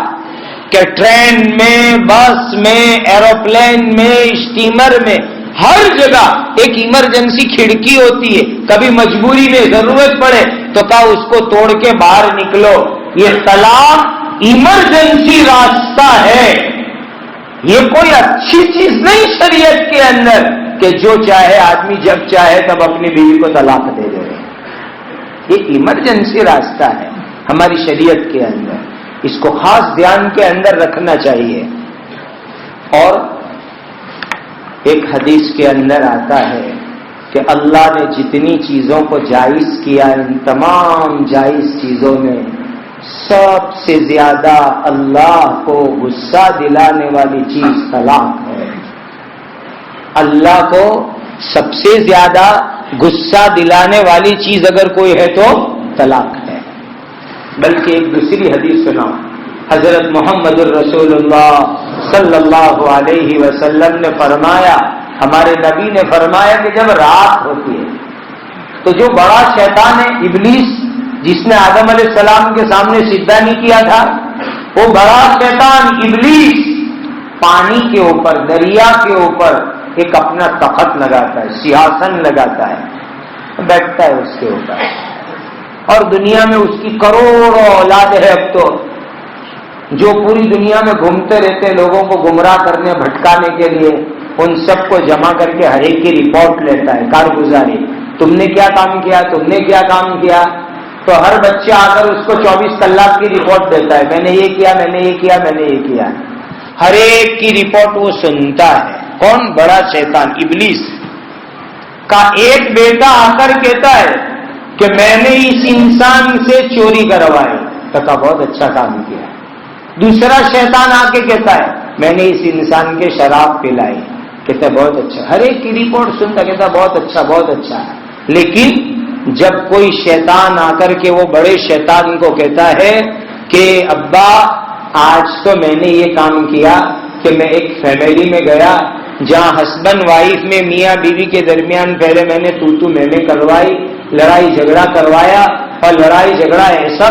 کہ ٹرین میں، بس میں، ایروپلین میں، اسٹیمر میں، ہر جگہ ایک ایمرجنسی کھڑکی ہوتی ہے. کبھی مجبوری میں ضرورت پڑے تو کہا اس کو توڑ کے باہر نکلو. یہ طلاق ایمرجنسی راستہ ہے. یہ کوئی اچھی چیز نہیں شریعت کے اندر کہ جو چاہے آدمی جب چاہے تب اپنی بیوی کو طلاق دے دے. یہ ایمرجنسی راستہ ہے ہماری شریعت کے اندر. اس کو خاص دھیان کے اندر رکھنا چاہیے. اور ایک حدیث کے اندر آتا ہے کہ اللہ نے جتنی چیزوں کو جائز کیا، ان تمام جائز چیزوں میں سب سے زیادہ اللہ کو غصہ دلانے والی چیز طلاق ہے. اللہ کو سب سے زیادہ غصہ دلانے والی چیز اگر کوئی ہے تو طلاق ہے. بلکہ ایک دوسری حدیث سناؤ. حضرت محمد الرسول اللہ صلی اللہ علیہ وسلم نے فرمایا، ہمارے نبی نے فرمایا کہ جب رات ہوتی ہے تو جو بڑا شیطان ہے ابلیس، جس نے آدم علیہ السلام کے سامنے سجدہ نہیں کیا تھا، وہ بڑا شیطان ابلیس پانی کے اوپر، دریا کے اوپر ایک اپنا تخت لگاتا ہے، سیاسن لگاتا ہے، بیٹھتا ہے اس کے اوپر. اور دنیا میں اس کی کروڑوں اولاد ہے اب تو، جو پوری دنیا میں گھومتے رہتے لوگوں کو گمراہ کرنے، بھٹکانے کے لیے. ان سب کو جمع کر کے ہر ایک کی رپورٹ لیتا ہے، کارگزاری. تم نے کیا کام کیا، تم نے کیا کام کیا. تو ہر بچہ آ کر اس کو 24 طلاق کی رپورٹ دیتا ہے، میں نے یہ کیا، میں نے یہ کیا، میں نے یہ کیا. ہر ایک کی رپورٹ وہ سنتا ہے. کون؟ بڑا شیطان ابلیس کا ایک بیٹا آ کر کہتا ہے کہ میں نے اس انسان سے چوری کروائی، تو کہا بہت اچھا کام کیا. دوسرا شیطان آ کے کہتا ہے میں نے اس انسان کے شراب پلائی، کہتا ہے بہت اچھا. ہر ایک کی رپورٹ سنتا، کہتا بہت اچھا بہت اچھا. لیکن جب کوئی شیطان آ کر کے وہ بڑے شیطان کو کہتا ہے کہ ابا آج تو میں نے یہ کام کیا کہ میں ایک فیملی میں گیا جہاں ہسبینڈ وائف میں، میاں بیوی کے درمیان پہلے میں نے تو میں کروائی، لڑائی جھگڑا کروایا، اور لڑائی جھگڑا ایسا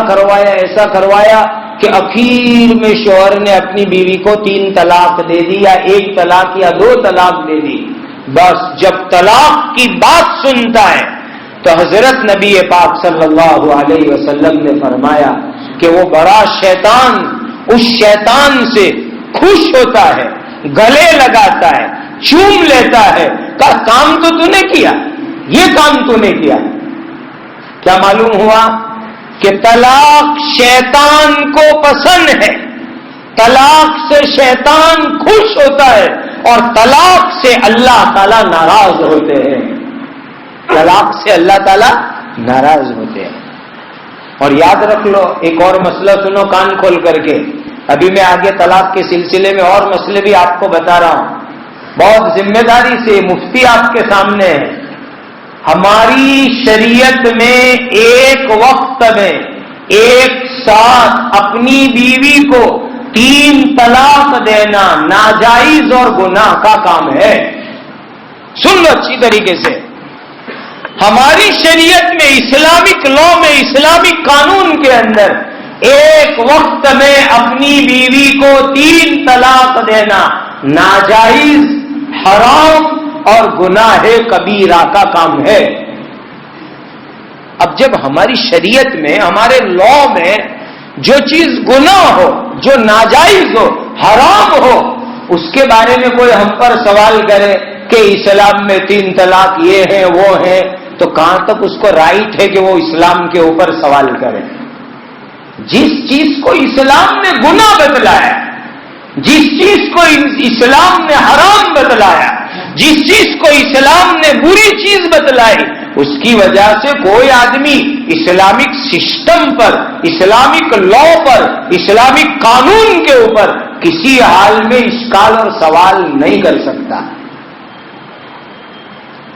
کروایا کہ اخیر میں شوہر نے اپنی بیوی کو 3 طلاق دے دی، یا 1 طلاق یا 2 طلاق دے دی. بس جب طلاق کی بات سنتا ہے تو حضرت نبی پاک صلی اللہ علیہ وسلم نے فرمایا کہ وہ بڑا شیطان اس شیطان سے خوش ہوتا ہے، گلے لگاتا ہے، چوم لیتا ہے. کہ کام تو نے کیا، یہ کام تو نے کیا. کیا معلوم ہوا کہ طلاق شیطان کو پسند ہے، طلاق سے شیطان خوش ہوتا ہے، اور طلاق سے اللہ تعالیٰ ناراض ہوتے ہیں. طلاق سے اللہ تعالیٰ ناراض ہوتے ہیں. اور یاد رکھ لو ایک اور مسئلہ سنو کان کھول کر کے. ابھی میں آگے طلاق کے سلسلے میں اور مسئلے بھی آپ کو بتا رہا ہوں. بہت ذمہ داری سے مفتی آپ کے سامنے ہے. ہماری شریعت میں ایک وقت میں ایک ساتھ اپنی بیوی کو 3 طلاق دینا ناجائز اور گناہ کا کام ہے. سن لو اچھی طریقے سے. ہماری شریعت میں، اسلامک لا میں، اسلامک قانون کے اندر ایک وقت میں اپنی بیوی کو 3 طلاق دینا ناجائز، حرام اور گناہ کبیرہ کا کام ہے. اب جب ہماری شریعت میں، ہمارے لا میں جو چیز گناہ ہو، جو ناجائز ہو، حرام ہو، اس کے بارے میں کوئی ہم پر سوال کرے کہ اسلام میں 3 طلاق یہ ہے وہ ہے، تو کہاں تک اس کو رائٹ ہے کہ وہ اسلام کے اوپر سوال کرے؟ جس چیز کو اسلام نے گناہ بتلایا، جس چیز کو اسلام نے حرام بتلایا، جس چیز کو اسلام نے بری چیز بتلائی، اس کی وجہ سے کوئی آدمی اسلامک سسٹم پر، اسلامک لا پر، اسلامک قانون کے اوپر کسی حال میں اشکال اور سوال نہیں کر سکتا.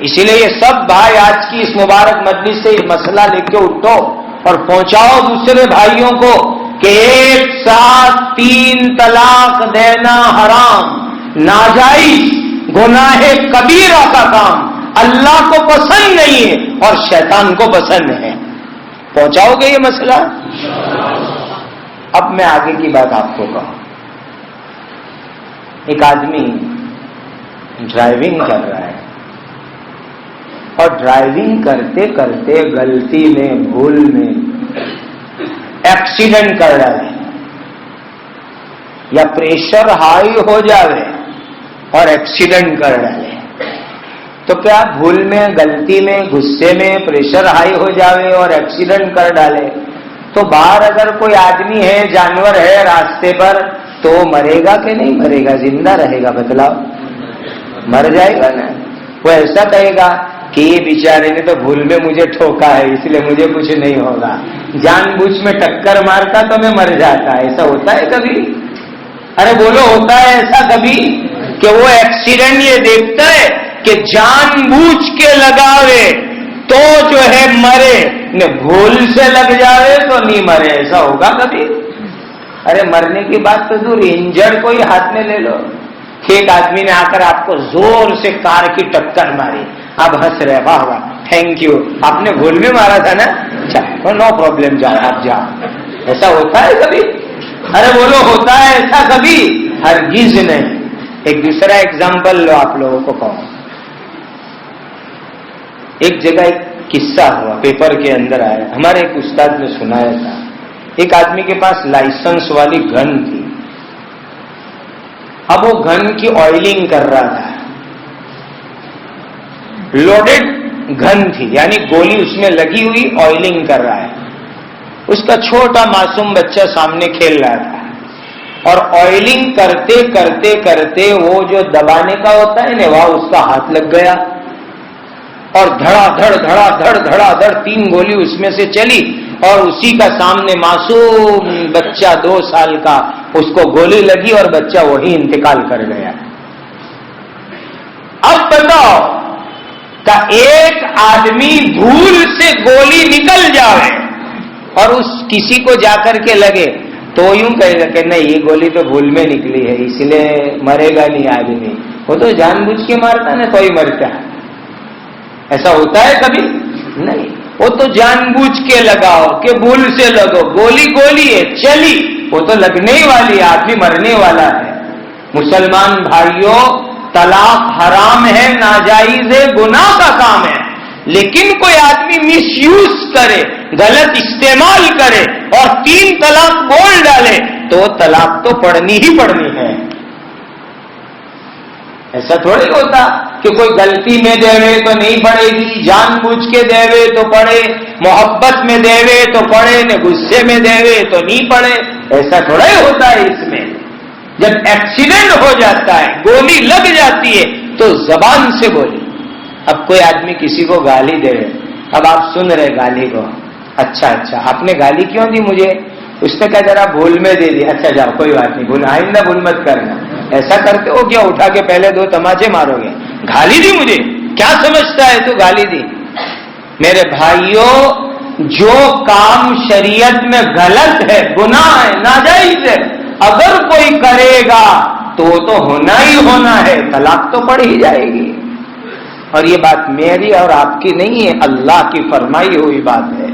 اسی لیے یہ سب بھائی آج کی اس مبارک مجلس سے یہ مسئلہ لے کے اٹھو اور پہنچاؤ دوسرے بھائیوں کو کہ ایک ساتھ 3 طلاق دینا حرام، ناجائز، گناہ کبیرہ کا کام، اللہ کو پسند نہیں ہے اور شیطان کو پسند ہے۔ پہنچاؤ گے یہ مسئلہ؟ اب میں آگے کی بات آپ کو کہوں۔ ایک آدمی ڈرائیونگ کر رہا ہے اور ڈرائیونگ کرتے کرتے غلطی میں، بھول میں ایکسیڈنٹ کر ڈالے یا پریشر ہائی ہو جاوے اور ایکسیڈنٹ کر ڈالے، تو کیا بھول میں، غلطی میں، غصے میں پریشر ہائی ہو جاوے اور ایکسیڈنٹ کر ڈالے تو باہر اگر کوئی آدمی ہے، جانور ہے راستے پر، تو مرے گا کہ نہیں مرے گا؟ زندہ رہے گا؟ بتلاؤ، مر جائے گا نا۔ وہ ایسا کہے گا کہ یہ بیچارے نے تو بھول میں مجھے ٹھوکا ہے اس لیے مجھے کچھ نہیں ہوگا، جان بوجھ میں ٹکر مارتا تو میں مر جاتا۔ ایسا ہوتا ہے کبھی؟ ارے بولو، ہوتا ہے ایسا کبھی کہ وہ ایکسیڈنٹ یہ دیکھتا ہے کہ جان بوجھ کے لگاوے تو جو ہے مرے، نے بھول سے لگ جاوے تو نہیں مرے؟ ایسا ہوگا کبھی؟ ارے مرنے کی بات تو دور، انجرڈ کو ہی ہاتھ میں لے لو۔ ایک آدمی نے آ کر آپ کو زور سے کار کی ٹکر ماری، آپ ہنس رہے، واہ واہ تھینک یو، آپ نے بھول میں مارا تھا نا، اچھا نو پرابلم، جاؤ آپ جاؤ۔ ایسا ہوتا ہے کبھی؟ ارے بولو، ہوتا ہے ایسا کبھی؟ ہرگز نہیں۔ ایک دوسرا ایگزامپل لو، آپ لوگوں کو کہوں، ایک جگہ ایک قصہ ہوا، پیپر کے اندر آیا، ہمارے ایک استاد نے سنایا تھا۔ ایک آدمی کے پاس لائسنس والی گن تھی، اب وہ گن کی آئلنگ کر رہا تھا، لوڈڈ گن تھی یعنی گولی اس میں لگی ہوئی، آئلنگ کر رہا ہے۔ اس کا چھوٹا معصوم بچہ سامنے کھیل رہا تھا اور آئلنگ کرتے کرتے کرتے وہ جو دبانے کا ہوتا ہے نا، وہاں اس کا ہاتھ لگ گیا اور دھڑا دھڑ دھڑا دھڑ دھڑا دھڑ 3 گولی اس میں سے چلی اور اسی کا سامنے معصوم بچہ 2 سال کا، اس کو گولی لگی اور بچہ وہی انتقال کر گیا۔ اب بتاؤ کہ ایک آدمی بھول سے گولی نکل جائے اور اس کسی کو جا کر کے لگے تو یوں کہے گا کہ نہیں یہ گولی تو بھول میں نکلی ہے اس لیے مرے گا نہیں آدمی، وہ تو جان بوجھ کے مارتا نا، کوئی مرتا ہے۔ ایسا ہوتا ہے کبھی؟ نہیں، وہ تو جان بوجھ کے لگاؤ کہ بھول سے لگو، گولی گولی ہے چلی، وہ تو لگنے ہی والی، آدمی مرنے والا ہے۔ مسلمان بھائیوں، طلاق حرام ہے، ناجائز ہے، گناہ کا کام ہے، لیکن کوئی آدمی مس یوز کرے، غلط استعمال کرے اور 3 طلاق بول ڈالے تو طلاق تو پڑھنی ہی پڑھنی ہے۔ ایسا تھوڑی ہوتا کہ کوئی غلطی میں دیوے تو نہیں پڑے گی، جان بوجھ کے دیوے تو پڑھے، محبت میں دیوے تو پڑھے، نہ غصے میں دیوے تو نہیں پڑھے، ایسا تھوڑا ہی ہوتا ہے۔ اس میں جب ایکسیڈنٹ ہو جاتا ہے، گولی لگ جاتی ہے تو زبان سے بولی۔ اب کوئی آدمی کسی کو گالی دے رہے، اب آپ سن رہے گالی کو، اچھا آپ نے گالی کیوں دی مجھے؟ اس نے کہا ذرا بھول میں دے دی، اچھا جاؤ کوئی بات نہیں، بھول آئندہ بھول مت کرنا۔ ایسا کرتے ہو کیا؟ اٹھا کے پہلے 2 تماچے مارو گے؟ گالی دی مجھے، کیا سمجھتا ہے تو گالی دی؟ میرے بھائیوں، جو کام شریعت میں غلط ہے، گناہ ہے، ناجائز ہے، اگر کوئی کرے گا تو وہ تو ہونا ہی ہونا ہے، طلاق تو پڑ ہی جائے گی۔ اور یہ بات میری اور آپ کی نہیں ہے، اللہ کی فرمائی ہوئی بات ہے۔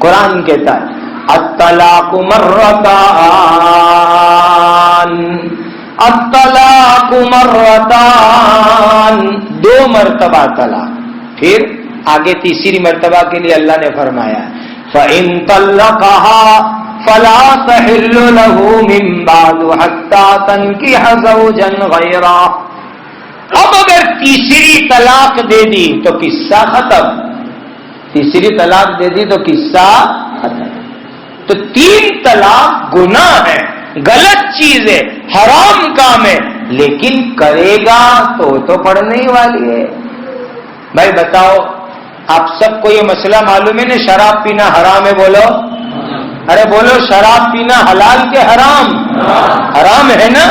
قرآن کہتا ہے الطلاق مرتان، الطلاق مرتان، 2 مرتبہ طلاق۔ پھر آگے تیسری مرتبہ کے لیے اللہ نے فرمایا فَإِن طَلَّقَهَا فَلَا تَحِلُّ لَهُ مِن بَعْدُ حَتَّى تَنكِحَ زَوْجًا غَيْرَهُ۔ اب اگر تیسری طلاق دے دی تو قصہ ختم، تیسری طلاق دے دی تو قصہ ختم۔ تو 3 طلاق گناہ ہے، غلط چیز ہے، حرام کام ہے، لیکن کرے گا تو پڑھنے ہی والی ہے۔ بھائی بتاؤ، آپ سب کو یہ مسئلہ معلوم ہے نا، شراب پینا حرام ہے؟ بولو، ارے بولو، شراب پینا حلال کے حرام؟ حرام ہے نا۔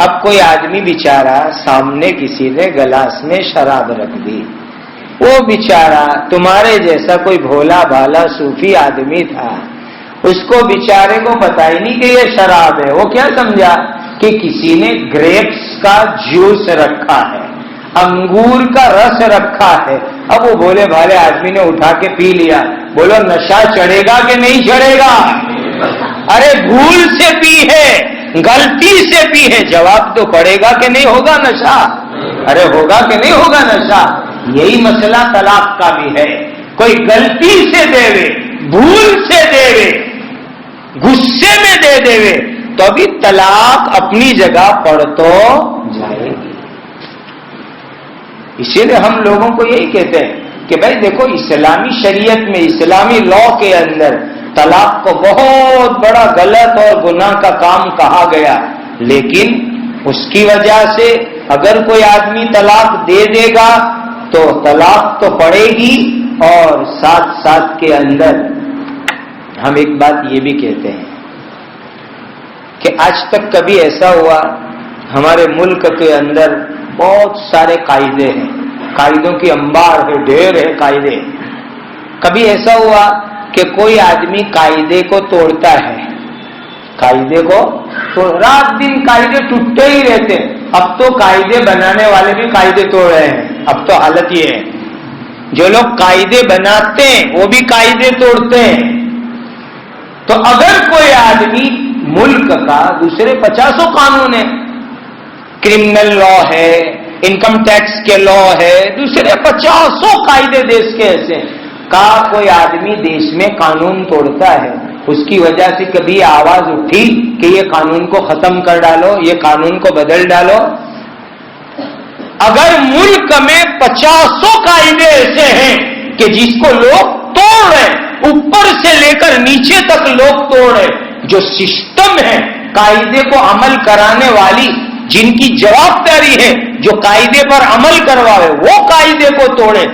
اب کوئی آدمی بیچارہ سامنے کسی نے گلاس میں شراب رکھ دی، وہ بیچارہ تمہارے جیسا کوئی بھولا بھالا صوفی آدمی تھا، اس کو بیچارے کو پتا ہی نہیں کہ یہ شراب ہے. وہ کیا سمجھا کہ کسی نے گریپس کا جوس رکھا ہے، انگور کا رس رکھا ہے. اب وہ بھولے بھالے آدمی نے اٹھا کے پی لیا. بولو نشہ چڑھے گا کہ نہیں چڑھے گا؟ ارے بھول سے پی ہے، غلطی سے پی ہے، جواب تو پڑے گا کہ نہیں ہوگا نشہ؟ ارے ہوگا کہ نہیں ہوگا نشہ؟ یہی مسئلہ طلاق کا بھی ہے. کوئی غلطی سے دے وے، بھول سے دے وے، غصے میں دے دے وے تو ابھی طلاق اپنی جگہ پڑ تو جائے گی. اسی لیے ہم لوگوں کو یہی کہتے ہیں کہ بھائی دیکھو، اسلامی شریعت میں، اسلامی لا کے اندر طلاق کو بہت بڑا غلط اور گناہ کا کام کہا گیا، لیکن اس کی وجہ سے اگر کوئی آدمی طلاق دے دے گا تو طلاق تو پڑے گی. اور ساتھ ساتھ کے اندر ہم ایک بات یہ بھی کہتے ہیں کہ آج تک کبھی ایسا ہوا، ہمارے ملک کے اندر بہت سارے قاعدے ہیں، قاعدوں کی انبار ہے، ڈھیر ہے قاعدے. کبھی ایسا ہوا کہ کوئی آدمی قاعدے کو توڑتا ہے، قاعدے کو تو رات دن قاعدے ٹوٹتے ہی رہتے. اب تو قاعدے بنانے والے بھی قاعدے توڑ رہے ہیں. اب تو حالت یہ ہے، جو لوگ قاعدے بناتے ہیں وہ بھی قاعدے توڑتے ہیں. تو اگر کوئی آدمی ملک کا دوسرے 50 قانون ہے، کرمنل لا ہے، انکم ٹیکس کے لا ہے، دوسرے 50 قاعدے دیش کے ایسے کا کوئی آدمی دیش میں قانون توڑتا ہے، اس کی وجہ سے کبھی آواز اٹھی کہ یہ قانون کو ختم کر ڈالو، یہ قانون کو بدل ڈالو؟ اگر ملک میں 50 قاعدے ایسے ہیں کہ جس کو لوگ توڑ رہے، اوپر سے لے کر نیچے تک لوگ توڑ رہے، جو سسٹم ہے قاعدے کو عمل کرانے والی، جن کی جواب داری ہے جو قاعدے پر عمل کروائے، وہ قاعدے کو توڑے،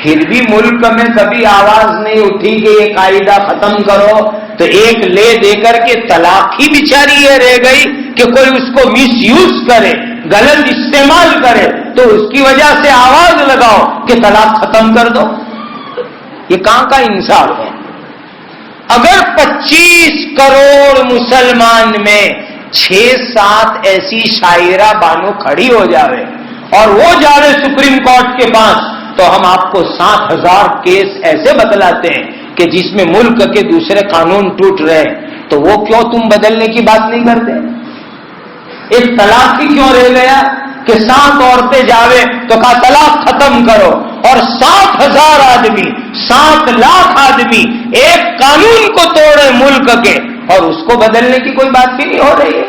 پھر بھی ملک میں کبھی آواز نہیں اٹھی کہ یہ قاعدہ ختم کرو، تو ایک لے دے کر کے طلاق ہی بیچاری یہ رہ گئی کہ کوئی اس کو مس یوز کرے، غلط استعمال کرے، تو اس کی وجہ سے آواز لگاؤ کہ طلاق ختم کر دو. یہ کہاں کا انصاف ہے؟ اگر 25 کروڑ مسلمان میں 6-7 ایسی شاعرہ بانو کھڑی ہو جاوے اور وہ جاوے سپریم کورٹ کے پاس، تو ہم آپ کو 7,000 کیس ایسے بتلاتے ہیں کہ جس میں ملک کے دوسرے قانون ٹوٹ رہے، تو وہ کیوں تم بدلنے کی بات نہیں کرتے؟ ایک طلاق ہی کیوں رہ گیا کہ 7 عورتیں جاوے تو کہا طلاق ختم کرو، اور 7,000 آدمی، 7 لاکھ آدمی ایک قانون کو توڑے ملک کے، اور اس کو بدلنے کی کوئی بات بھی نہیں ہو رہی ہے.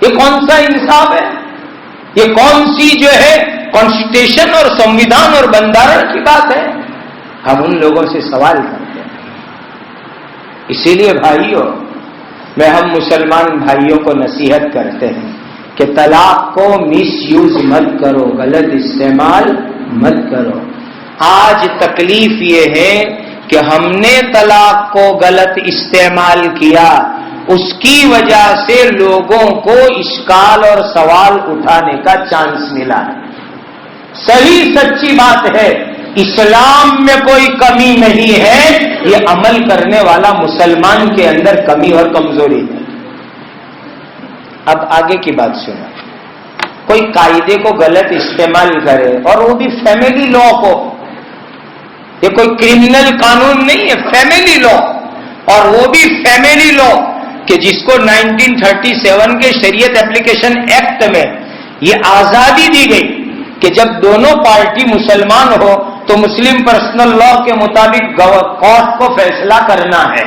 یہ کون سا انصاف ہے؟ یہ کون سی جو ہے کانسٹیٹیوشن اور سنویدھان اور بندارن کی بات ہے؟ ہم ان لوگوں سے سوال کرتے ہیں. اسی لیے بھائیوں، میں ہم مسلمان بھائیوں کو نصیحت کرتے ہیں کہ طلاق کو مس یوز مت کرو، غلط استعمال مت کرو. آج تکلیف یہ ہے کہ ہم نے طلاق کو غلط استعمال کیا، اس کی وجہ سے لوگوں کو اشکال اور سوال اٹھانے کا چانس ملا. صحیح سچی بات ہے، اسلام میں کوئی کمی نہیں ہے، یہ عمل کرنے والا مسلمان کے اندر کمی اور کمزوری ہے. اب آگے کی بات سنو. کوئی قاعدے کو غلط استعمال کرے، اور وہ بھی فیملی لا کو، یہ کوئی کرمنل قانون نہیں ہے، فیملی لا، اور وہ بھی فیملی لا کہ جس کو 1937 کے شریعت اپلیکیشن ایکٹ میں یہ آزادی دی گئی کہ جب دونوں پارٹی مسلمان ہو تو مسلم پرسنل لا کے مطابق کورٹ کو فیصلہ کرنا ہے.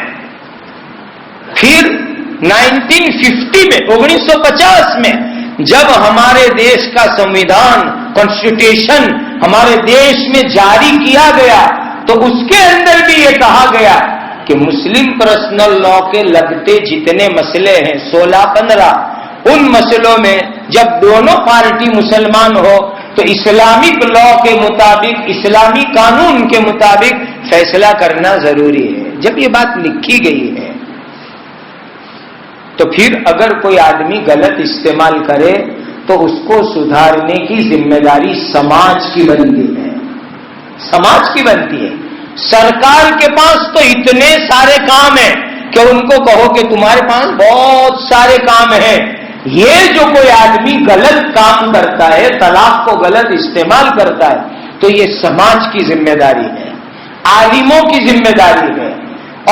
پھر 1950 میں جب ہمارے دیش کا سنویدھان کانسٹیٹیوشن ہمارے دیش میں جاری کیا گیا تو اس کے اندر بھی یہ کہا گیا کہ مسلم پرسنل لا کے لگتے جتنے مسئلے ہیں 16-15، ان مسئلوں میں جب دونوں پارٹی مسلمان ہو تو اسلامک لا کے مطابق، اسلامی قانون کے مطابق فیصلہ کرنا ضروری ہے. جب یہ بات لکھی گئی ہے تو پھر اگر کوئی آدمی غلط استعمال کرے تو اس کو سدھارنے کی ذمہ داری سماج کی بنتی ہے. سماج کی بنتی ہے. سرکار کے پاس تو اتنے سارے کام ہیں کہ ان کو کہو کہ تمہارے پاس بہت سارے کام ہیں. یہ جو کوئی آدمی غلط کام کرتا ہے، طلاق کو غلط استعمال کرتا ہے، تو یہ سماج کی ذمہ داری ہے، عالموں کی ذمہ داری ہے،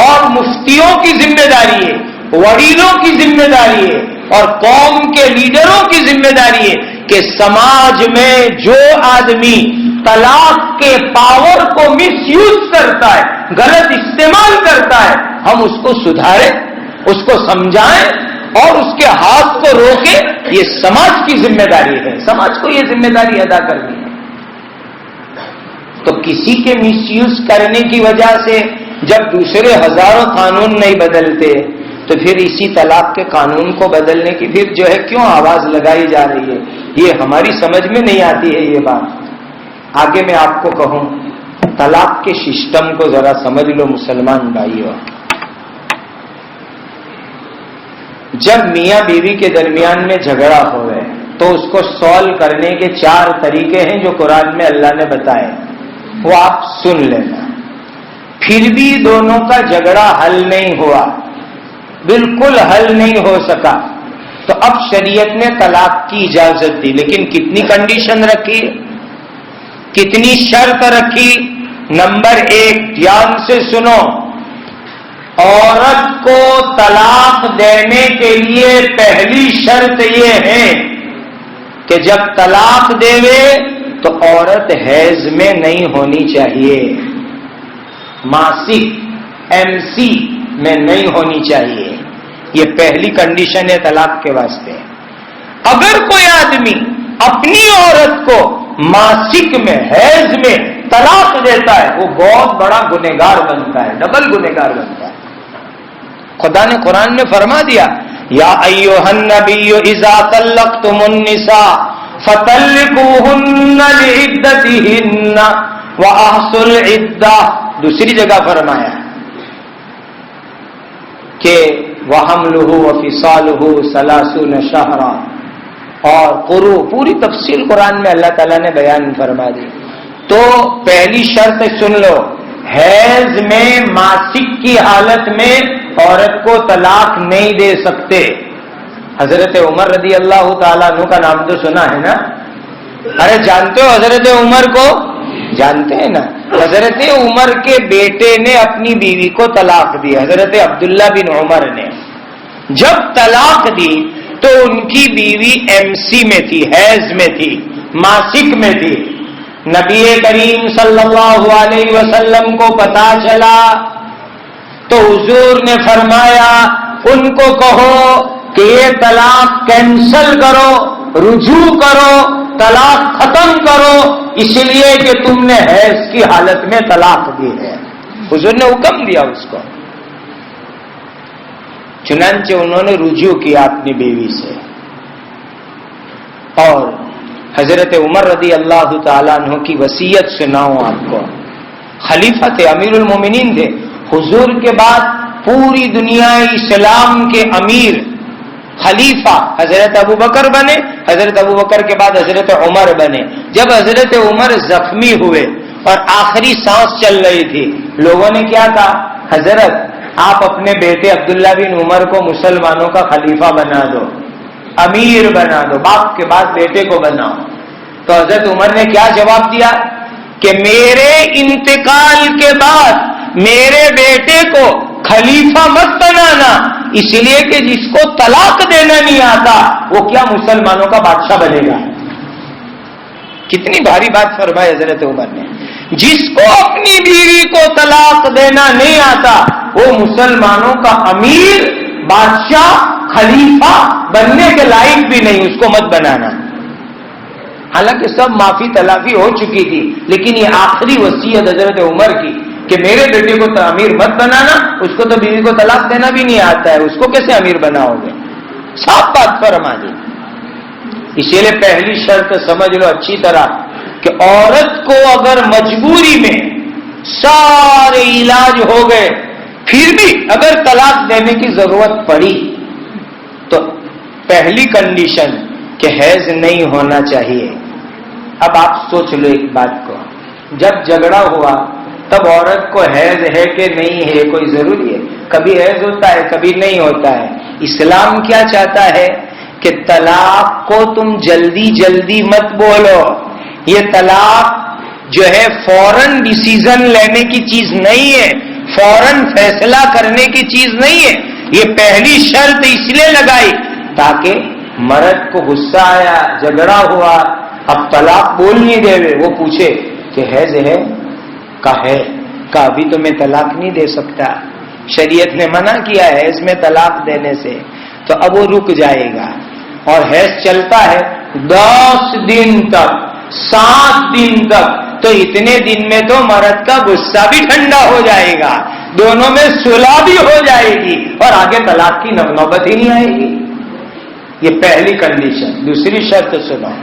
اور مفتیوں کی ذمہ داری ہے، وڈیروں کی ذمہ داری ہے، اور قوم کے لیڈروں کی ذمہ داری ہے کہ سماج میں جو آدمی طلاق کے پاور کو مس یوز کرتا ہے، غلط استعمال کرتا ہے، ہم اس کو سدھاریں، اس کو سمجھائیں اور اس کے ہاتھ کو روکیں. یہ سماج کی ذمہ داری ہے، سماج کو یہ ذمہ داری ادا کرنی ہے. تو کسی کے مس یوز کرنے کی وجہ سے جب دوسرے ہزاروں قانون نہیں بدلتے تو پھر اسی طلاق کے قانون کو بدلنے کی پھر جو ہے کیوں آواز لگائی جا رہی ہے؟ یہ ہماری سمجھ میں نہیں آتی ہے یہ بات. آگے میں آپ کو کہوں، طلاق کے سسٹم کو ذرا سمجھ لو مسلمان بھائیو. جب میاں بیوی کے درمیان میں جھگڑا ہوئے تو اس کو سالو کرنے کے 4 طریقے ہیں جو قرآن میں اللہ نے بتائے، وہ آپ سن لینا. پھر بھی دونوں کا جھگڑا حل نہیں ہوا، بالکل حل نہیں ہو سکا، تو اب شریعت نے طلاق کی اجازت دی. لیکن کتنی کنڈیشن رکھی، کتنی شرط رکھی؟ نمبر 1، دھیان سے سنو، عورت کو طلاق دینے کے لیے پہلی شرط یہ ہے کہ جب طلاق دے تو عورت حیض میں نہیں ہونی چاہیے، ماسک MC میں نہیں ہونی چاہیے. یہ پہلی کنڈیشن ہے طلاق کے واسطے. اگر کوئی آدمی اپنی عورت کو ماسک میں، حیض میں طلاق دیتا ہے، وہ بہت بڑا گنہگار بنتا ہے، ڈبل گنہگار بنتا ہے. خدا نے قرآن میں فرما دیا، یا ایھا النبی اذا طلقتم النساء فطلقوهن لعدتهن واحصوا العدة. دوسری جگہ فرمایا کہ وحملہ وفصالہ 30 شہرا، اور قرو، پوری تفصیل قرآن میں اللہ تعالیٰ نے بیان فرما دی. تو پہلی شرط سن لو، حیض میں، ماسک کی حالت میں عورت کو طلاق نہیں دے سکتے. حضرت عمر رضی اللہ تعالیٰ عنہ کا نام تو سنا ہے نا؟ ارے جانتے ہو حضرت عمر کو؟ جانتے ہیں نا؟ حضرت عمر کے بیٹے نے اپنی بیوی کو طلاق دی، حضرت عبداللہ بن عمر نے. جب طلاق دی تو ان کی بیوی MC میں تھی، حیض میں تھی، ماسک میں تھی. نبی کریم صلی اللہ علیہ وسلم کو پتا چلا تو حضور نے فرمایا ان کو کہو کہ یہ طلاق کینسل کرو، رجوع کرو، طلاق ختم کرو، اس لیے کہ تم نے حیض کی حالت میں طلاق دی ہے. حضور نے حکم دیا اس کو. چنانچہ انہوں نے رجوع کیا اپنی بیوی سے. اور حضرت عمر رضی اللہ تعالیٰ عنہ کی وصیت سناؤں آپ کو. خلیفہ تھے، امیر المومنین تھے. حضور کے بعد پوری دنیا اسلام کے امیر خلیفہ حضرت ابوبکر بنے، حضرت ابوبکر کے بعد حضرت عمر بنے. جب حضرت عمر زخمی ہوئے اور آخری سانس چل رہی تھی، لوگوں نے کیا کہا، حضرت آپ اپنے بیٹے عبداللہ بن عمر کو مسلمانوں کا خلیفہ بنا دو، امیر بنا دو، باپ کے بعد بیٹے کو بناؤ. تو حضرت عمر نے کیا جواب دیا کہ میرے انتقال کے بعد میرے بیٹے کو خلیفہ مت بنانا، اس لیے کہ جس کو طلاق دینا نہیں آتا وہ کیا مسلمانوں کا بادشاہ بنے گا. کتنی بھاری بات فرمائی حضرت عمر نے. جس کو اپنی بیوی کو طلاق دینا نہیں آتا وہ مسلمانوں کا امیر، بادشاہ، خلیفہ بننے کے لائق بھی نہیں، اس کو مت بنانا. حالانکہ سب معافی تلافی ہو چکی تھی، لیکن یہ آخری وصیت حضرت عمر کی کہ میرے بیٹے کو تو امیر مت بنانا، اس کو تو بیوی کو طلاق دینا بھی نہیں آتا ہے، اس کو کیسے امیر بناؤ گے؟ صاف بات فرما دی. اسی لیے پہلی شرط سمجھ لو اچھی طرح کہ عورت کو اگر مجبوری میں سارے علاج ہو گئے پھر بھی اگر طلاق دینے کی ضرورت پڑی تو پہلی کنڈیشن کہ حیض نہیں ہونا چاہیے. اب آپ سوچ لو ایک بات کو، جب جھگڑا ہوا تب عورت کو حیض ہے کہ نہیں ہے کوئی ضروری ہے؟ کبھی حیض ہوتا ہے کبھی نہیں ہوتا ہے. اسلام کیا چاہتا ہے کہ طلاق کو تم جلدی جلدی مت بولو. یہ طلاق جو ہے فوراً ڈیسیزن لینے کی چیز نہیں ہے، فوراً فیصلہ کرنے کی چیز نہیں ہے. یہ پہلی شرط اس لیے لگائی تاکہ مرد کو غصہ آیا، جھگڑا ہوا، اب طلاق بول نہیں دے رہے، وہ پوچھے کہ حیض ہے ہے کہ ابھی تو میں طلاق نہیں دے سکتا، شریعت نے منع کیا ہے حیض میں طلاق دینے سے، تو اب وہ رک جائے گا. اور حیض چلتا ہے 10 دن تک، 7 دن تک، تو اتنے دن میں تو مرد کا غصہ بھی ٹھنڈا ہو جائے گا، دونوں میں صلح بھی ہو جائے گی اور آگے طلاق کی نوبت ہی نہیں آئے گی. یہ پہلی کنڈیشن. دوسری شرط سنو،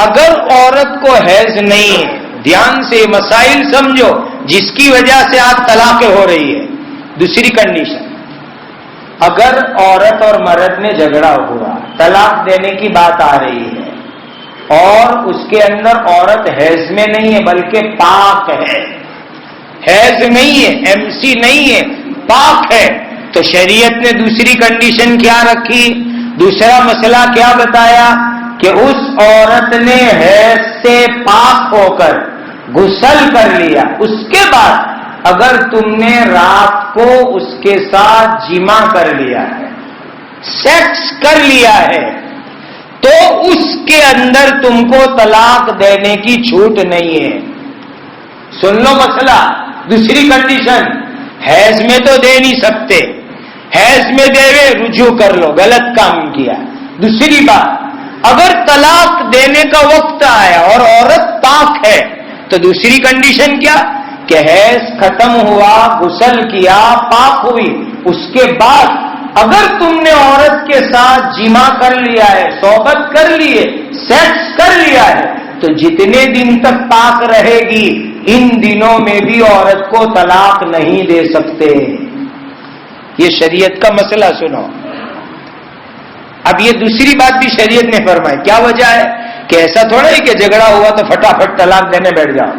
اگر عورت کو حیض نہیں ہے، دھیان سے مسائل سمجھو جس کی وجہ سے آج طلاقیں ہو رہی ہے. دوسری کنڈیشن، اگر عورت اور مرد میں جھگڑا ہوا، طلاق دینے کی بات آ رہی ہے اور اس کے اندر عورت حیض میں نہیں ہے بلکہ پاک ہے، حیض نہیں ہے، MC نہیں ہے، پاک ہے، تو شریعت نے دوسری کنڈیشن کیا رکھی؟ دوسرا مسئلہ کیا بتایا کہ اس عورت نے حیض سے پاک ہو کر غسل کر لیا، اس کے بعد اگر تم نے رات کو اس کے ساتھ جمع کر لیا ہے، سیکس کر لیا ہے، تو اس کے اندر تم کو طلاق دینے کی چھوٹ نہیں ہے. سن لو مسئلہ. دوسری کنڈیشن، حیض میں تو دے نہیں سکتے، حیض میں دے رجوع کر لو، غلط کام کیا. دوسری بات، اگر طلاق دینے کا وقت آیا اور عورت پاک ہے تو دوسری کنڈیشن کیا کہ حیض ختم ہوا، غسل کیا، پاک ہوئی، اس کے بعد اگر تم نے عورت کے ساتھ جمع کر لیا ہے، صحبت کر لی ہے، سیکس کر لیا ہے، تو جتنے دن تک پاک رہے گی ان دنوں میں بھی عورت کو طلاق نہیں دے سکتے. یہ شریعت کا مسئلہ سنو. اب یہ دوسری بات بھی شریعت نے فرمائی. کیا وجہ ہے کہ ایسا تھوڑا ہے کہ جھگڑا ہوا تو فٹافٹ طلاق دینے بیٹھ جاؤ.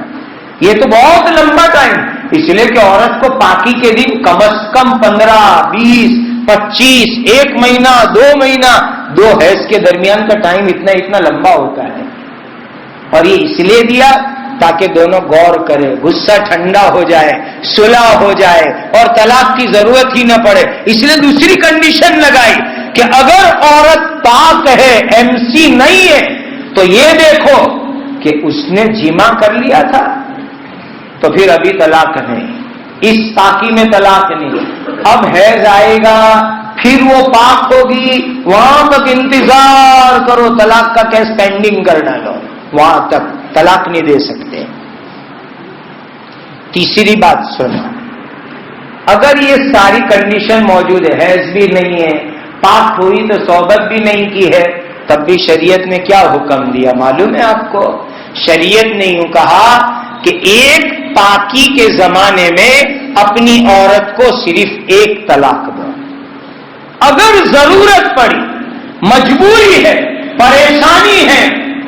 یہ تو بہت لمبا ٹائم، اس لیے کہ عورت کو پاکی کے دن کم از کم 15، 20، 25، 1 مہینہ، 2 مہینہ، 2 حیض کے درمیان کا ٹائم اتنا لمبا ہوتا ہے. اور یہ اس لیے دیا تاکہ دونوں غور کرے، غصہ ٹھنڈا ہو جائے، صلح ہو جائے اور طلاق کی ضرورت ہی نہ پڑے. اس لیے دوسری کنڈیشن لگائی کہ اگر عورت پاک ہے، MC نہیں ہے، تو یہ دیکھو کہ اس نے جمع کر لیا تھا تو پھر ابھی طلاق نہیں، اس پاکی میں طلاق نہیں. اب حیض آئے گا، پھر وہ پاک ہوگی، وہاں تک انتظار کرو، طلاق کا کیس پینڈنگ کر ڈالو، وہاں تک طلاق نہیں دے سکتے. تیسری بات سنو، اگر یہ ساری کنڈیشن موجود ہے، حیض بھی نہیں ہے، پاک ہوئی تو صحبت بھی نہیں کی ہے، تب بھی شریعت نے کیا حکم دیا معلوم ہے آپ کو؟ شریعت نے یوں کہا کہ ایک پاکی کے زمانے میں اپنی عورت کو صرف 1 طلاق دو. اگر ضرورت پڑی، مجبوری ہے، پریشانی ہے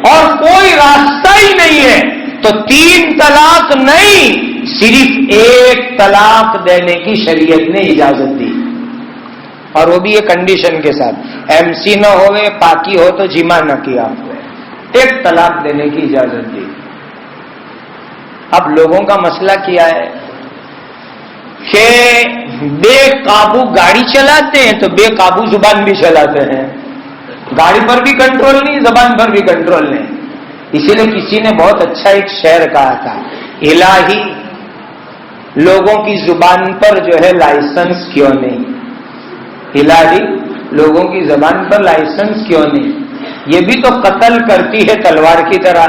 اور کوئی راستہ ہی نہیں ہے تو 3 طلاق نہیں، صرف 1 طلاق دینے کی شریعت نے اجازت دی. اور وہ بھی یہ کنڈیشن کے ساتھ، MC نہ ہوئے، پاکی ہو تو جمع نہ کیا، 1 طلاق دینے کی اجازت دی. اب لوگوں کا مسئلہ کیا ہے کہ بے قابو گاڑی چلاتے ہیں تو بے قابو زبان بھی چلاتے ہیں. گاڑی پر بھی کنٹرول نہیں، زبان پر بھی کنٹرول نہیں. اسی لیے کسی نے بہت اچھا ایک شعر کہا تھا، الہی لوگوں کی زبان پر جو ہے لائسنس کیوں نہیں، الہی لوگوں کی زبان پر لائسنس کیوں نہیں. یہ بھی تو قتل کرتی ہے تلوار کی طرح،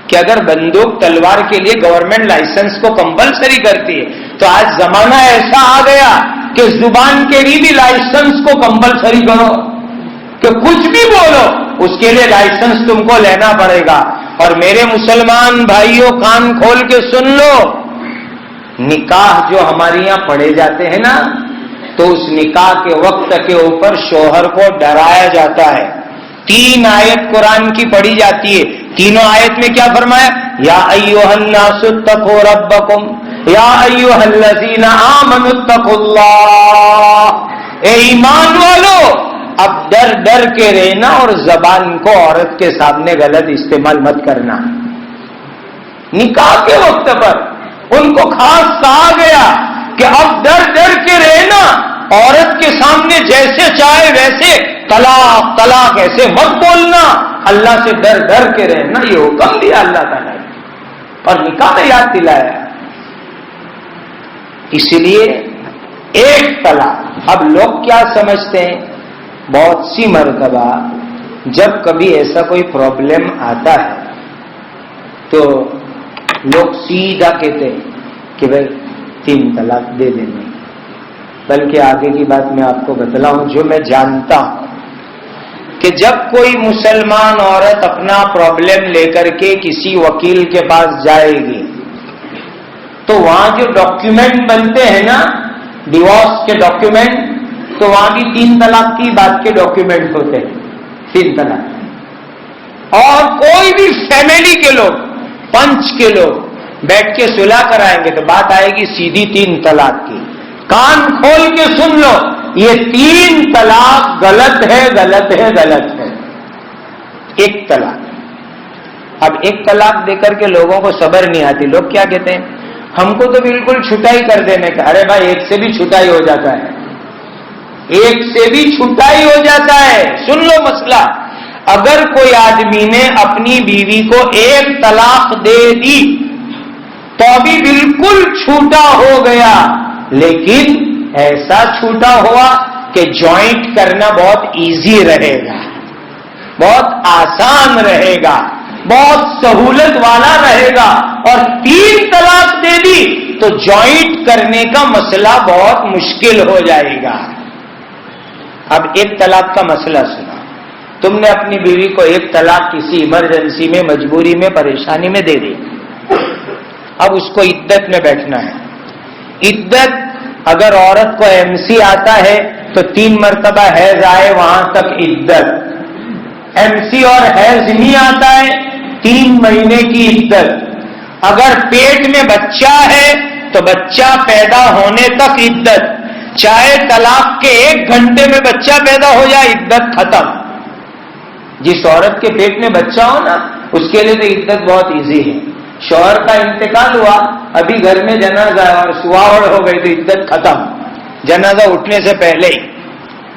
کہ اگر بندوق تلوار کے لیے گورنمنٹ لائسنس کو کمپلسری کرتی ہے تو آج زمانہ ایسا آ گیا کہ زبان کے لیے بھی لائسنس کو کمپلسری کرو، کہ کچھ بھی بولو اس کے لیے لائسنس تم کو لینا پڑے گا. اور میرے مسلمان بھائیوں کان کھول کے سن لو، نکاح جو ہمارے یہاں پڑھے جاتے ہیں نا، تو اس نکاح کے وقت کے اوپر شوہر کو ڈرایا جاتا ہے. 3 آیت قرآن کی پڑھی جاتی ہے، تینوں آیت میں کیا فرمایا؟ یا ایھا الناس اتقوا ربکم یا ایھا الذین آمنوا اتقوا اللہ، اے ایمان والو اب ڈر ڈر کے رہنا اور زبان کو عورت کے سامنے غلط استعمال مت کرنا۔ نکاح کے وقت پر ان کو خاص کہا گیا کہ اب ڈر ڈر کے رہنا، عورت کے سامنے جیسے چاہے ویسے طلاق طلاق ایسے مت بولنا، اللہ سے ڈر ڈر کے رہنا، یہ حکم دیا اللہ تعالیٰ نے اور نکاح میں یاد دلایا۔ اس لیے ایک طلاق، اب لوگ کیا سمجھتے ہیں، بہت سی مرتبہ جب کبھی ایسا کوئی پرابلم آتا ہے تو لوگ سیدھا کہتے ہیں کہ بھائی 3 طلاق دے دیں، بلکہ آگے کی بات میں آپ کو بتلاؤں جو میں جانتا ہوں کہ جب کوئی مسلمان عورت اپنا پرابلم لے کر کے کسی وکیل کے پاس جائے گی تو وہاں جو ڈاکیومنٹ بنتے ہیں نا، ڈیورس کے ڈاکیومنٹ، تو وہاں بھی 3 طلاق کی بات کے ڈاکیومنٹ ہوتے ہیں، 3 طلاق۔ اور کوئی بھی فیملی کے لوگ، پنچ کے لوگ بیٹھ کے صلح کرائیں گے تو بات آئے گی سیدھی 3 طلاق کی۔ کان کھول کے سن لو، یہ 3 طلاق غلط ہے غلط ہے غلط ہے۔ ایک طلاق، اب ایک طلاق دے کر کے لوگوں کو صبر نہیں آتی، لوگ کیا کہتے ہیں، ہم کو تو بالکل چھٹائی کر دینے کا۔ ارے بھائی ایک سے بھی چھٹائی ہو جاتا ہے، ایک سے بھی چھٹائی ہو جاتا ہے۔ سن لو مسئلہ، اگر کوئی آدمی نے اپنی بیوی کو 1 طلاق دے دی تو ابھی بالکل چھوٹا ہو گیا، لیکن ایسا چھوٹا ہوا کہ جوائنٹ کرنا بہت ایزی رہے گا، بہت آسان رہے گا، بہت سہولت والا رہے گا، اور 3 طلاق دے دی تو جوائنٹ کرنے کا مسئلہ بہت مشکل ہو جائے گا۔ اب 1 طلاق کا مسئلہ سنا، تم نے اپنی بیوی کو 1 طلاق کسی ایمرجنسی میں، مجبوری میں، پریشانی میں دے دی، اب اس کو عدت میں بیٹھنا ہے۔ عدت اگر عورت کو MC آتا ہے تو 3 مرتبہ حیض آئے وہاں تک عدت، MC اور حیض نہیں آتا ہے 3 مہینے کی عدت۔ اگر پیٹ میں بچہ ہے تو بچہ پیدا ہونے تک عدت، چاہے طلاق کے 1 گھنٹے میں بچہ پیدا ہو جائے عدت ختم۔ جس عورت کے پیٹ میں بچہ ہو نا اس کے لیے تو عدت بہت ایزی ہے، شوہر کا انتقال ہوا، ابھی گھر میں جنازہ اور سواوڑ ہو گئی تو عدت ختم، جنازہ اٹھنے سے پہلے ہی،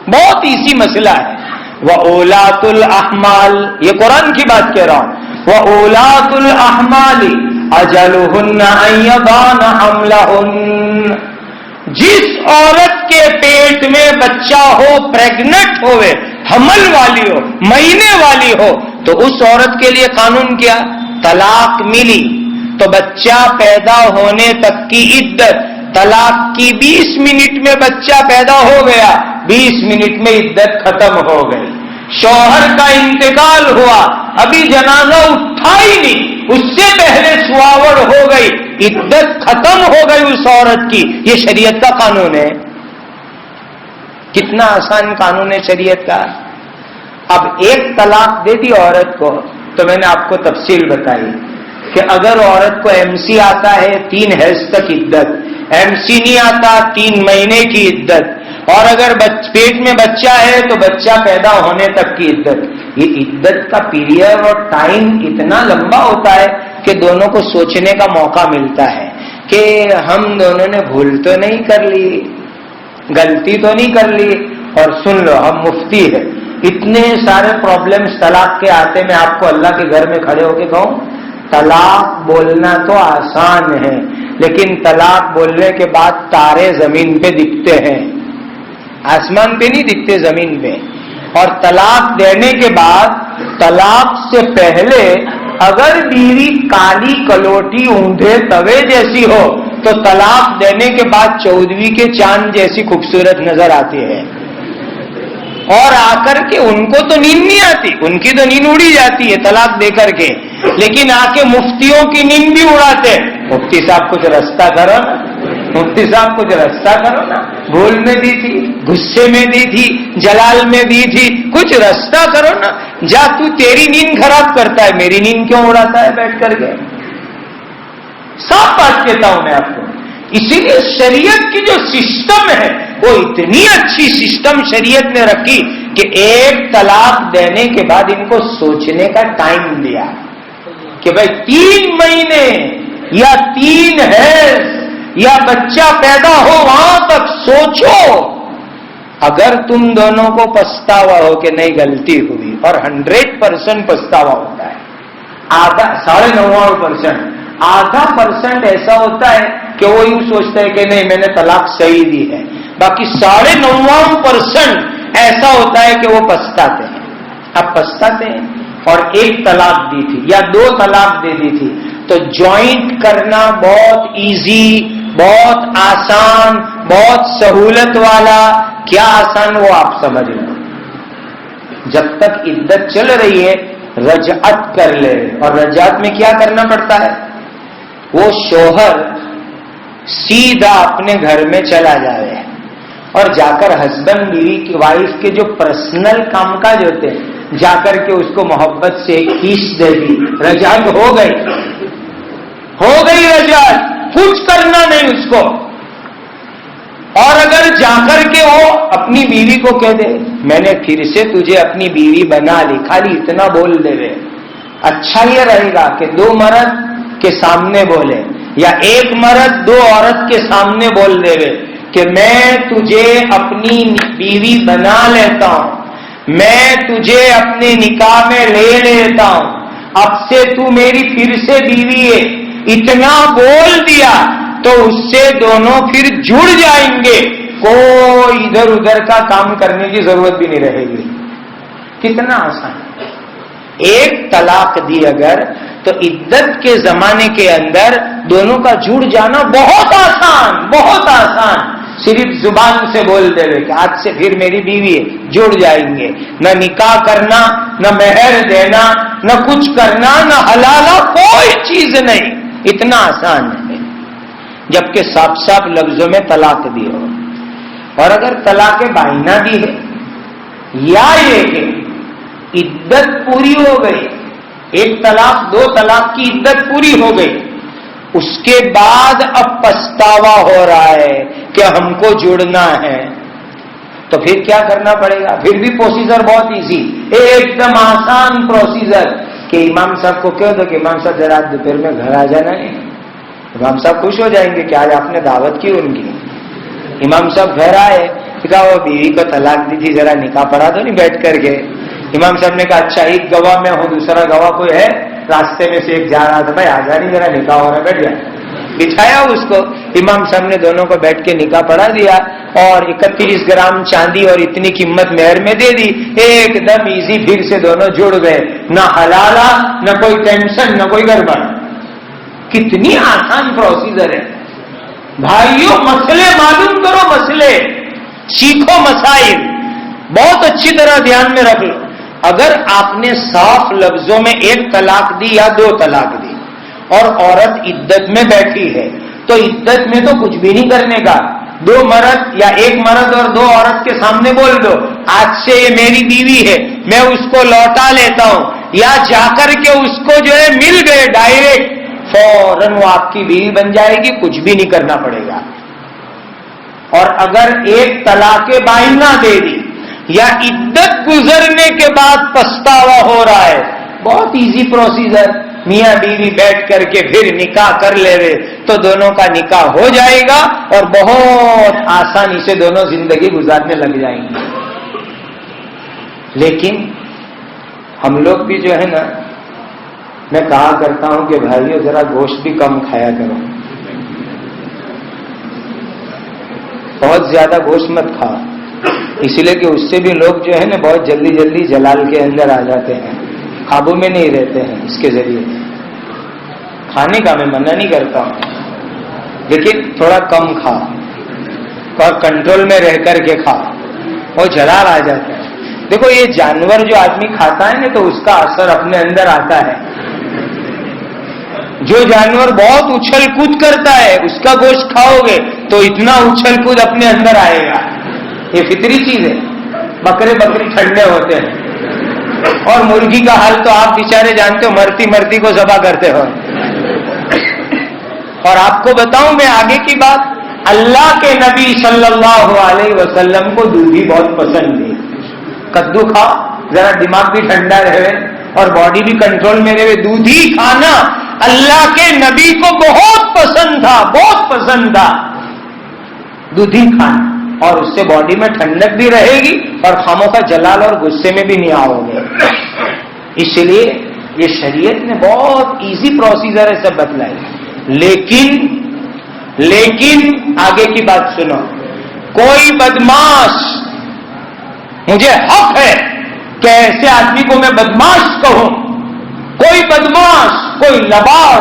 بہت ایزی مسئلہ ہے۔ وَأُولَاتُ الْأَحْمَالِ، یہ قرآن کی بات کہہ رہا ہوں، وَأُولَاتُ الْأَحْمَالِ أَجَلُهُنَّ أَن يَضَعْنَ حَمْلَهُنَّ، جس عورت کے پیٹ میں بچہ ہو، پریگنٹ ہوئے، حمل والی ہو، مہینے والی ہو، تو اس عورت کے لیے قانون کیا؟ طلاق ملی تو بچہ پیدا ہونے تک کی عدت، طلاق کی 20 منٹ میں بچہ پیدا ہو گیا، 20 منٹ میں عدت ختم ہو گئی۔ شوہر کا انتقال ہوا، ابھی جنازہ اٹھا ہی نہیں، اس سے پہلے سواوڑ ہو گئی، عدت ختم ہو گئی اس عورت کی۔ یہ شریعت کا قانون ہے، کتنا آسان قانون ہے شریعت کا۔ اب 1 طلاق دے دی عورت کو تو میں نے آپ کو تفصیل بتائی کہ اگر عورت کو MC آتا ہے 3 حیض تک عدت، MC نہیں آتا 3 مہینے کی عدت، اور اگر پیٹ میں بچہ ہے تو بچہ پیدا ہونے تک کی عدت۔ یہ عدت کا پیریڈ اور ٹائم اتنا لمبا ہوتا ہے کہ دونوں کو سوچنے کا موقع ملتا ہے کہ ہم دونوں نے بھول تو نہیں کر لی، غلطی تو نہیں کر لی۔ اور سن لو، ہم مفتی ہیں، اتنے سارے پرابلمز طلاق کے آتے، میں آپ کو اللہ کے گھر میں کھڑے ہو کے کہوں، طلاق بولنا تو آسان ہے، لیکن طلاق بولنے کے بعد تارے زمین پہ دکھتے ہیں، آسمان پہ نہیں دکھتے، زمین پہ۔ اور طلاق دینے کے بعد، طلاق سے پہلے اگر بیوی کالی کلوٹی اونڈے توے جیسی ہو تو طلاق دینے کے بعد 14ویں کے چاند جیسی خوبصورت نظر آتی ہے، اور آ کر کے ان کو تو نیند نہیں آتی، ان کی تو نیند اڑی جاتی ہے طلاق دے کر کے، لیکن آ کے مفتیوں کی نیند بھی اڑاتے۔ مفتی صاحب کچھ رستہ کرو، مفتی صاحب کچھ رستہ کرو نا، بھول میں دی تھی، غصے میں دی تھی، جلال میں دی تھی، کچھ رستہ کرو نا. جا تو تیری نیند خراب کرتا ہے، میری نیند کیوں اڑاتا ہے بیٹھ کر کے؟ صاف بات کہتا ہوں میں آپ کو. اسی لیے شریعت کی جو سسٹم ہے وہ اتنی اچھی سسٹم شریعت نے رکھی کہ ایک طلاق دینے کے بعد ان کو سوچنے کا ٹائم دیا کہ بھائی 3 مہینے یا 3 حیض یا بچہ پیدا ہو وہاں تک سوچو. اگر تم دونوں کو پچھتاوا ہو کہ نہیں غلطی ہوئی، اور 100% پچھتاوا ہوتا ہے، آدھا 99.5%، آدھا % ایسا ہوتا ہے کہ وہ یوں سوچتا ہے کہ نہیں میں نے طلاق صحیح دی ہے، باقی 99.5% ایسا ہوتا ہے کہ وہ پچھتاتے ہیں. اب پچھتاتے ہیں اور 1 طلاق دی تھی یا 2 طلاق دے دی تھی، تو جوائنٹ کرنا بہت ایزی، بہت آسان، بہت سہولت والا. کیا آسان وہ آپ سمجھ لو. جب تک عدت چل رہی ہے رجعت کر لے. اور رجعت میں کیا کرنا پڑتا ہے؟ وہ شوہر سیدھا اپنے گھر میں چلا جائے اور جا کر ہسبینڈ بیوی کی وائف کے جو پرسنل کام کاج ہوتے ہیں جا کر کے اس کو محبت سے کیس دے دی، رجعت ہو گئی رجعت. کچھ کرنا نہیں اس کو. اور اگر جا کر کے وہ اپنی بیوی کو کہہ دے میں نے پھر سے تجھے اپنی بیوی بنا لی، خالی اتنا بول دے وے، اچھا یہ رہے گا کہ 2 مرد کے سامنے بولے یا 1 مرد 2 عورت کے سامنے بول دے وے کہ میں تجھے اپنی بیوی بنا لیتا ہوں، میں تجھے اپنے نکاح میں لے لیتا ہوں، اب سے تو میری پھر سے بیوی ہے. اتنا بول دیا تو اس سے دونوں پھر جڑ جائیں گے، کوئی ادھر ادھر کا کام کرنے کی ضرورت بھی نہیں رہے گی. کتنا آسان. 1 طلاق دی اگر تو عدت کے زمانے کے اندر دونوں کا جڑ جانا بہت آسان، بہت آسان. صرف زبان سے بول دے کہ آج سے پھر میری بیوی ہے، جڑ جائیں گے. نہ نکاح کرنا، نہ مہر دینا، نہ کچھ کرنا، نہ حلالہ، کوئی چیز نہیں. اتنا آسان ہے. جبکہ صاف صاف لفظوں میں طلاق دی ہو. اور اگر طلاق بائنہ دی ہے یا یہ کہ عدت پوری ہو گئی، 1 طلاق 2 طلاق کی عدت پوری ہو گئی، اس کے بعد اب پچھتاوا ہو رہا ہے کہ ہم کو جڑنا ہے، تو پھر کیا کرنا پڑے گا؟ پھر بھی پروسیجر بہت ایزی، ایک دم آسان پروسیجر کہ امام صاحب کو کہہ دو کہ امام صاحب ذرا دوپہر میں گھر آ جانا ہے. امام صاحب خوش ہو جائیں گے کہ آج آپ نے دعوت کی ان کی. امام صاحب گھر آئے، کہا وہ بیوی کو طلاق دی تھی ذرا نکاح پڑھا دو نہیں بیٹھ کر کے. امام صاحب نے کہا اچھا 1 گواہ میں ہوں، دوسرا گواہ کوئی ہے؟ راستے میں سے ایک جا رہا تھا، بھائی آ جا نہیں ذرا نکاح ہو رہا، بیٹھ جائے. بٹھایا اس کو. امام صاحب نے دونوں کو بیٹھ کے نکاح پڑھا دیا اور 31 گرام چاندی اور اتنی قیمت مہر میں دے دی. ایک دم ایزی، پھر سے دونوں جڑ گئے. نہ حلالہ، نہ کوئی ٹینشن، نہ کوئی گڑبڑ. کتنی آسان پروسیجر ہے بھائیوں. مسئلے معلوم کرو، مسئلے سیکھو، مسائل بہت اچھی طرح دھیان میں رکھ لو. اگر آپ نے صاف لفظوں میں 1 طلاق دی یا 2 طلاق دی اور عورت عدت میں بیٹھی ہے تو عدت میں تو کچھ بھی نہیں کرنے کا. 2 مرد یا 1 مرد اور 2 عورت کے سامنے بول دو آج سے یہ میری بیوی ہے، میں اس کو لوٹا لیتا ہوں، یا جا کر کے اس کو جو ہے مل گئے ڈائریکٹ، فوراً وہ آپ کی بیوی بن جائے گی، کچھ بھی نہیں کرنا پڑے گا. اور اگر 1 طلاق بائنہ دے دی یا عدت گزرنے کے بعد پچھتاوا ہو رہا ہے، بہت ایزی پروسیجر، میاں بیوی بیٹھ کر کے پھر نکاح کر لے رہے تو دونوں کا نکاح ہو جائے گا اور بہت آسانی سے دونوں زندگی گزارنے لگ جائیں گے. لیکن ہم لوگ بھی جو ہے نا، میں کہا کرتا ہوں کہ بھائیو ذرا گوشت بھی کم کھایا کرو، بہت زیادہ گوشت مت کھاؤ، اس لیے کہ اس سے بھی لوگ جو ہے نا بہت جلدی جلدی جلال کے اندر آ جاتے ہیں، قابو میں نہیں رہتے ہیں. اس کے ذریعے کھانے کا میں منع نہیں کرتا ہوں، لیکن تھوڑا کم کھاؤ اور کنٹرول میں رہ کر کے کھاؤ، وہ جلال آ جاتا ہے. دیکھو یہ جانور جو آدمی کھاتا ہے نا تو اس کا اثر اپنے اندر آتا ہے. جو جانور بہت اچھل کود کرتا ہے اس کا گوشت کھاؤ گے تو اتنا اچھل کود اپنے اندر آئے گا. یہ فطری چیز ہے. بکرے ٹھنڈے ہوتے ہیں اور مرغی کا حال تو آپ بیچارے جانتے ہو, مرتی کو ذبح کرتے ہو. اور آپ کو بتاؤں میں آگے کی بات, اللہ کے نبی صلی اللہ علیہ وسلم کو دودھ ہی بہت پسند تھی. کدو کھاؤ ذرا دماغ بھی ٹھنڈا رہے اور باڈی بھی کنٹرول میں رہے. دودھ ہی کھانا اللہ کے نبی کو بہت پسند تھا, دودھ ہی کھانا. اور اس سے باڈی میں ٹھنڈک بھی رہے گی اور خاموں کا جلال اور غصے میں بھی نہیں آؤ گے. اس لیے یہ شریعت نے بہت ایزی پروسیجر ہے سب بتلائی. لیکن آگے کی بات سنو, کوئی بدماش, مجھے حق ہے کہ ایسے آدمی کو میں بدماش کہوں, کوئی بدماش, کوئی لباڑ,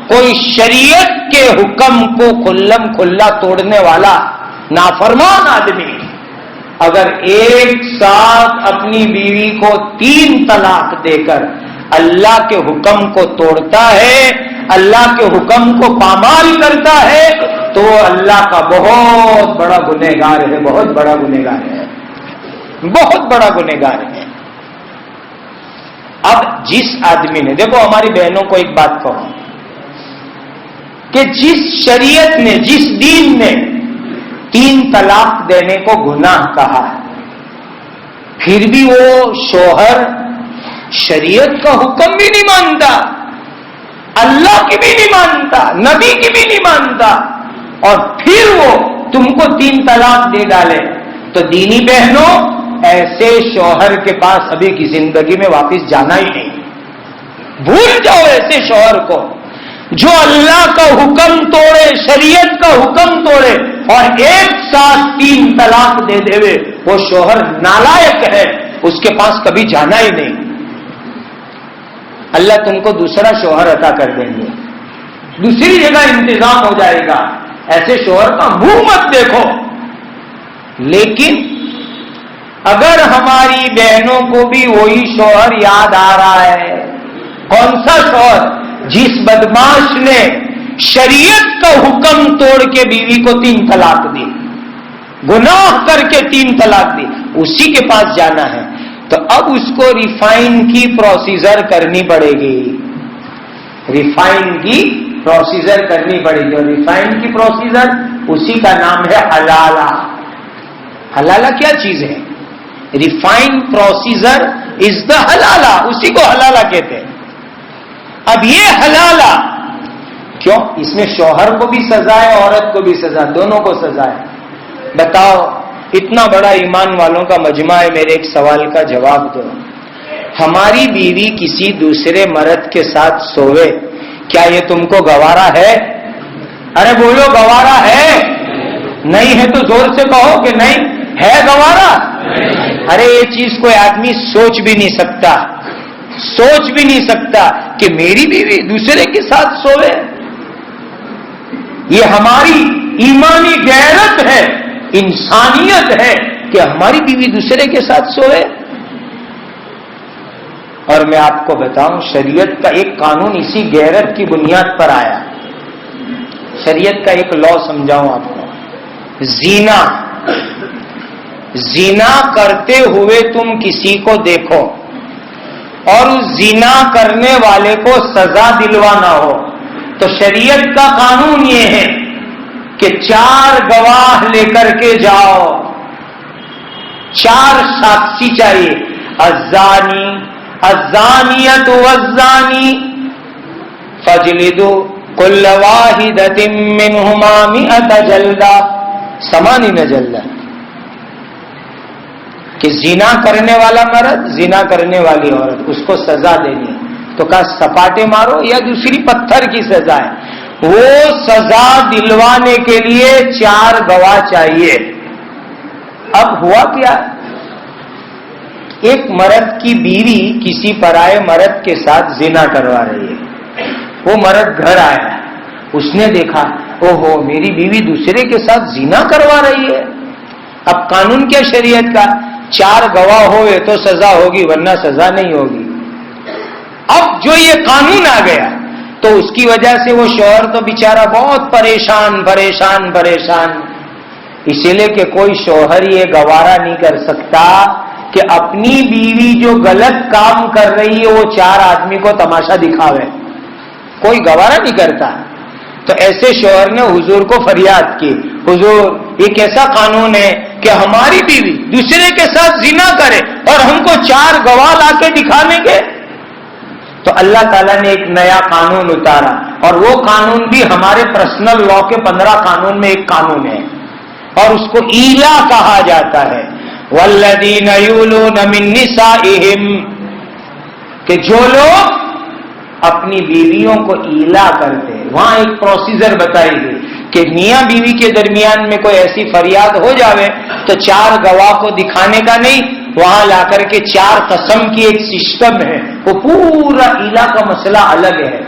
کوئی شریعت کے حکم کو کھلم کھلا توڑنے والا نافرمان آدمی اگر ایک ساتھ اپنی بیوی کو 3 طلاق دے کر اللہ کے حکم کو توڑتا ہے, اللہ کے حکم کو پامال کرتا ہے, تو اللہ کا بہت بڑا گنہگار ہے, بہت بڑا گنہگار ہے. اب جس آدمی نے, دیکھو ہماری بہنوں کو ایک بات کہو کہ جس شریعت نے, جس دین نے 3 طلاق دینے کو گناہ کہا ہے, پھر بھی وہ شوہر شریعت کا حکم بھی نہیں مانتا, اللہ کی بھی نہیں مانتا, نبی کی بھی نہیں مانتا, اور پھر وہ تم کو 3 طلاق دے ڈالے, تو دینی بہنوں ایسے شوہر کے پاس ابھی کی زندگی میں واپس جانا ہی نہیں. بھول جاؤ ایسے شوہر کو جو اللہ کا حکم توڑے, شریعت کا حکم توڑے اور ایک ساتھ 3 طلاق دے دے. وہ شوہر نالائق ہے, اس کے پاس کبھی جانا ہی نہیں. اللہ تم کو دوسرا شوہر عطا کر دیں گے, دوسری جگہ انتظام ہو جائے گا. ایسے شوہر کا منہ مت دیکھو. لیکن اگر ہماری بہنوں کو بھی وہی شوہر یاد آ رہا ہے, کون سا شوہر؟ جس بدماش نے شریعت کا حکم توڑ کے بیوی کو 3 طلاق دی, گناہ کر کے 3 طلاق دی, اسی کے پاس جانا ہے. تو اب اس کو ریفائن کی پروسیجر کرنی پڑے گی, ریفائن کی پروسیجر کرنی پڑے گی. اور ریفائن کی پروسیجر اسی کا نام ہے حلالہ. حلالہ کیا چیز ہے؟ ریفائن پروسیجر از دا حلالہ, اسی کو حلالہ کہتے ہیں. اب یہ حلالہ کیوں؟ اس میں شوہر کو بھی سزا ہے, عورت کو بھی سزا, دونوں کو سزا ہے. بتاؤ, اتنا بڑا ایمان والوں کا مجمع ہے, میرے ایک سوال کا جواب دو. ہماری بیوی کسی دوسرے مرد کے ساتھ سوئے, کیا یہ تم کو گوارا ہے؟ ارے بولو, گوارا ہے؟ نہیں ہے تو زور سے کہو کہ نہیں ہے گوارا. ارے یہ چیز کوئی آدمی سوچ بھی نہیں سکتا کہ میری بیوی دوسرے کے ساتھ سوئے. یہ ہماری ایمانی غیرت ہے, انسانیت ہے کہ ہماری بیوی دوسرے کے ساتھ سوئے. اور میں آپ کو بتاؤں, شریعت کا ایک قانون اسی غیرت کی بنیاد پر آیا. شریعت کا ایک لا سمجھاؤں آپ کو. زنا کرتے ہوئے تم کسی کو دیکھو اور اس زنا کرنے والے کو سزا دلوانا ہو, تو شریعت کا قانون یہ ہے کہ 4 گواہ لے کر کے جاؤ, 4 ساکشی چاہیے. الزانی الزانیۃ والزانی فاجلدوا كل واحدة منهما 100 جلدہ 80 جلدہ. کہ زنا کرنے والا مرد, زنا کرنے والی عورت, اس کو سزا دینی ہے. تو کہا سپاٹے مارو یا دوسری پتھر کی سزا ہے. وہ سزا دلوانے کے لیے 4 گواہ چاہیے. اب ہوا کیا, ایک مرد کی بیوی کسی پرائے مرد کے ساتھ زنا کروا رہی ہے. وہ مرد گھر آیا, اس نے دیکھا اوہو میری بیوی دوسرے کے ساتھ زنا کروا رہی ہے. اب قانون کیا شریعت کا؟ 4 گواہ ہوئے تو سزا ہوگی, ورنہ سزا نہیں ہوگی. اب جو یہ قانون آ گیا تو تو اس کی وجہ سے وہ شوہر تو بیچارہ بہت پریشان، اسی لیے کہ کوئی شوہر یہ گوارا نہیں کر سکتا کہ اپنی بیوی جو غلط کام کر رہی ہے وہ 4 آدمی کو تماشا دکھاوے، کوئی گوارا نہیں کرتا. تو ایسے شوہر نے حضور کو فریاد کی، حضور یہ کیسا قانون ہے کہ ہماری بیوی دوسرے کے ساتھ زنا کرے اور ہم کو 4 گواہ لا کے دکھانے کے؟ تو اللہ تعالیٰ نے ایک نیا قانون اتارا، اور وہ قانون بھی ہمارے پرسنل لا کے 15 قانون میں ایک قانون ہے، اور اس کو ایلا کہا جاتا ہے. والذین یولون من نسائہم، کہ جو لوگ اپنی بیویوں کو ایلا کرتے ہیں. وہاں ایک پروسیجر بتائی گئی کہ میاں بیوی کے درمیان میں کوئی ایسی فریاد ہو جاوے تو 4 گواہ کو دکھانے کا نہیں، وہاں لا کر کے 4 قسم کی ایک سسٹم ہے، وہ پورا ایلا کا مسئلہ الگ ہے.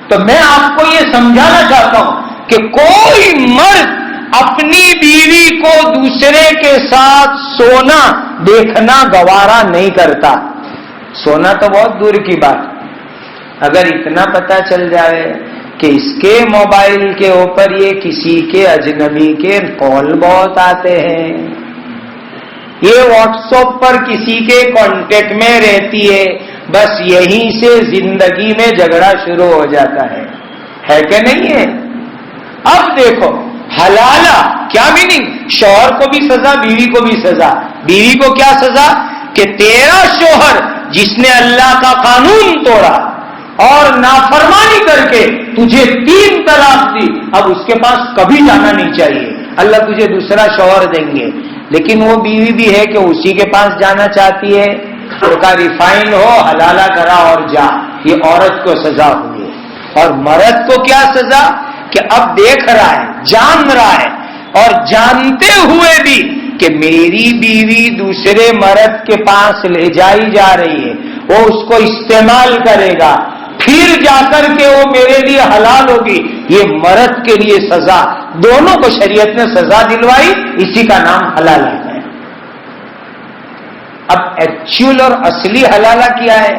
تو میں آپ کو یہ سمجھانا چاہتا ہوں کہ کوئی مرد اپنی بیوی کو دوسرے کے ساتھ سونا دیکھنا گوارا نہیں کرتا. سونا تو بہت دور کی بات، اگر اتنا پتا چل جائے کہ اس کے موبائل کے اوپر یہ کسی کے اجنبی کے کال بہت آتے ہیں، یہ واٹس ایپ پر کسی کے کانٹیکٹ میں رہتی ہے، بس یہیں سے زندگی میں جھگڑا شروع ہو جاتا ہے کہ نہیں ہے؟ اب دیکھو حلالہ کیا میننگ؟ شوہر کو بھی سزا، بیوی کو بھی سزا. بیوی کو کیا سزا؟ کہ تیرا شوہر جس نے اللہ کا قانون توڑا اور نافرمانی کر کے تجھے 3 طلاق دی، اب اس کے پاس کبھی جانا نہیں چاہیے، اللہ تجھے دوسرا شوہر دیں گے. لیکن وہ بیوی بھی ہے کہ اسی کے پاس جانا چاہتی ہے، تو کا ریفائن ہو، حلالہ کرا اور جا. یہ عورت کو سزا ہوئی. اور مرد کو کیا سزا؟ کہ اب دیکھ رہا ہے، جان رہا ہے، اور جانتے ہوئے بھی کہ میری بیوی دوسرے مرد کے پاس لے جائی جا رہی ہے، وہ اس کو استعمال کرے گا، پھر جا کر کے وہ میرے لیے حلال ہوگی. یہ مرد کے لیے سزا، دونوں کو شریعت نے سزا دلوائی، اسی کا نام حلالہ ہے. اب ایکچوئل اور اصلی حلالہ کیا ہے؟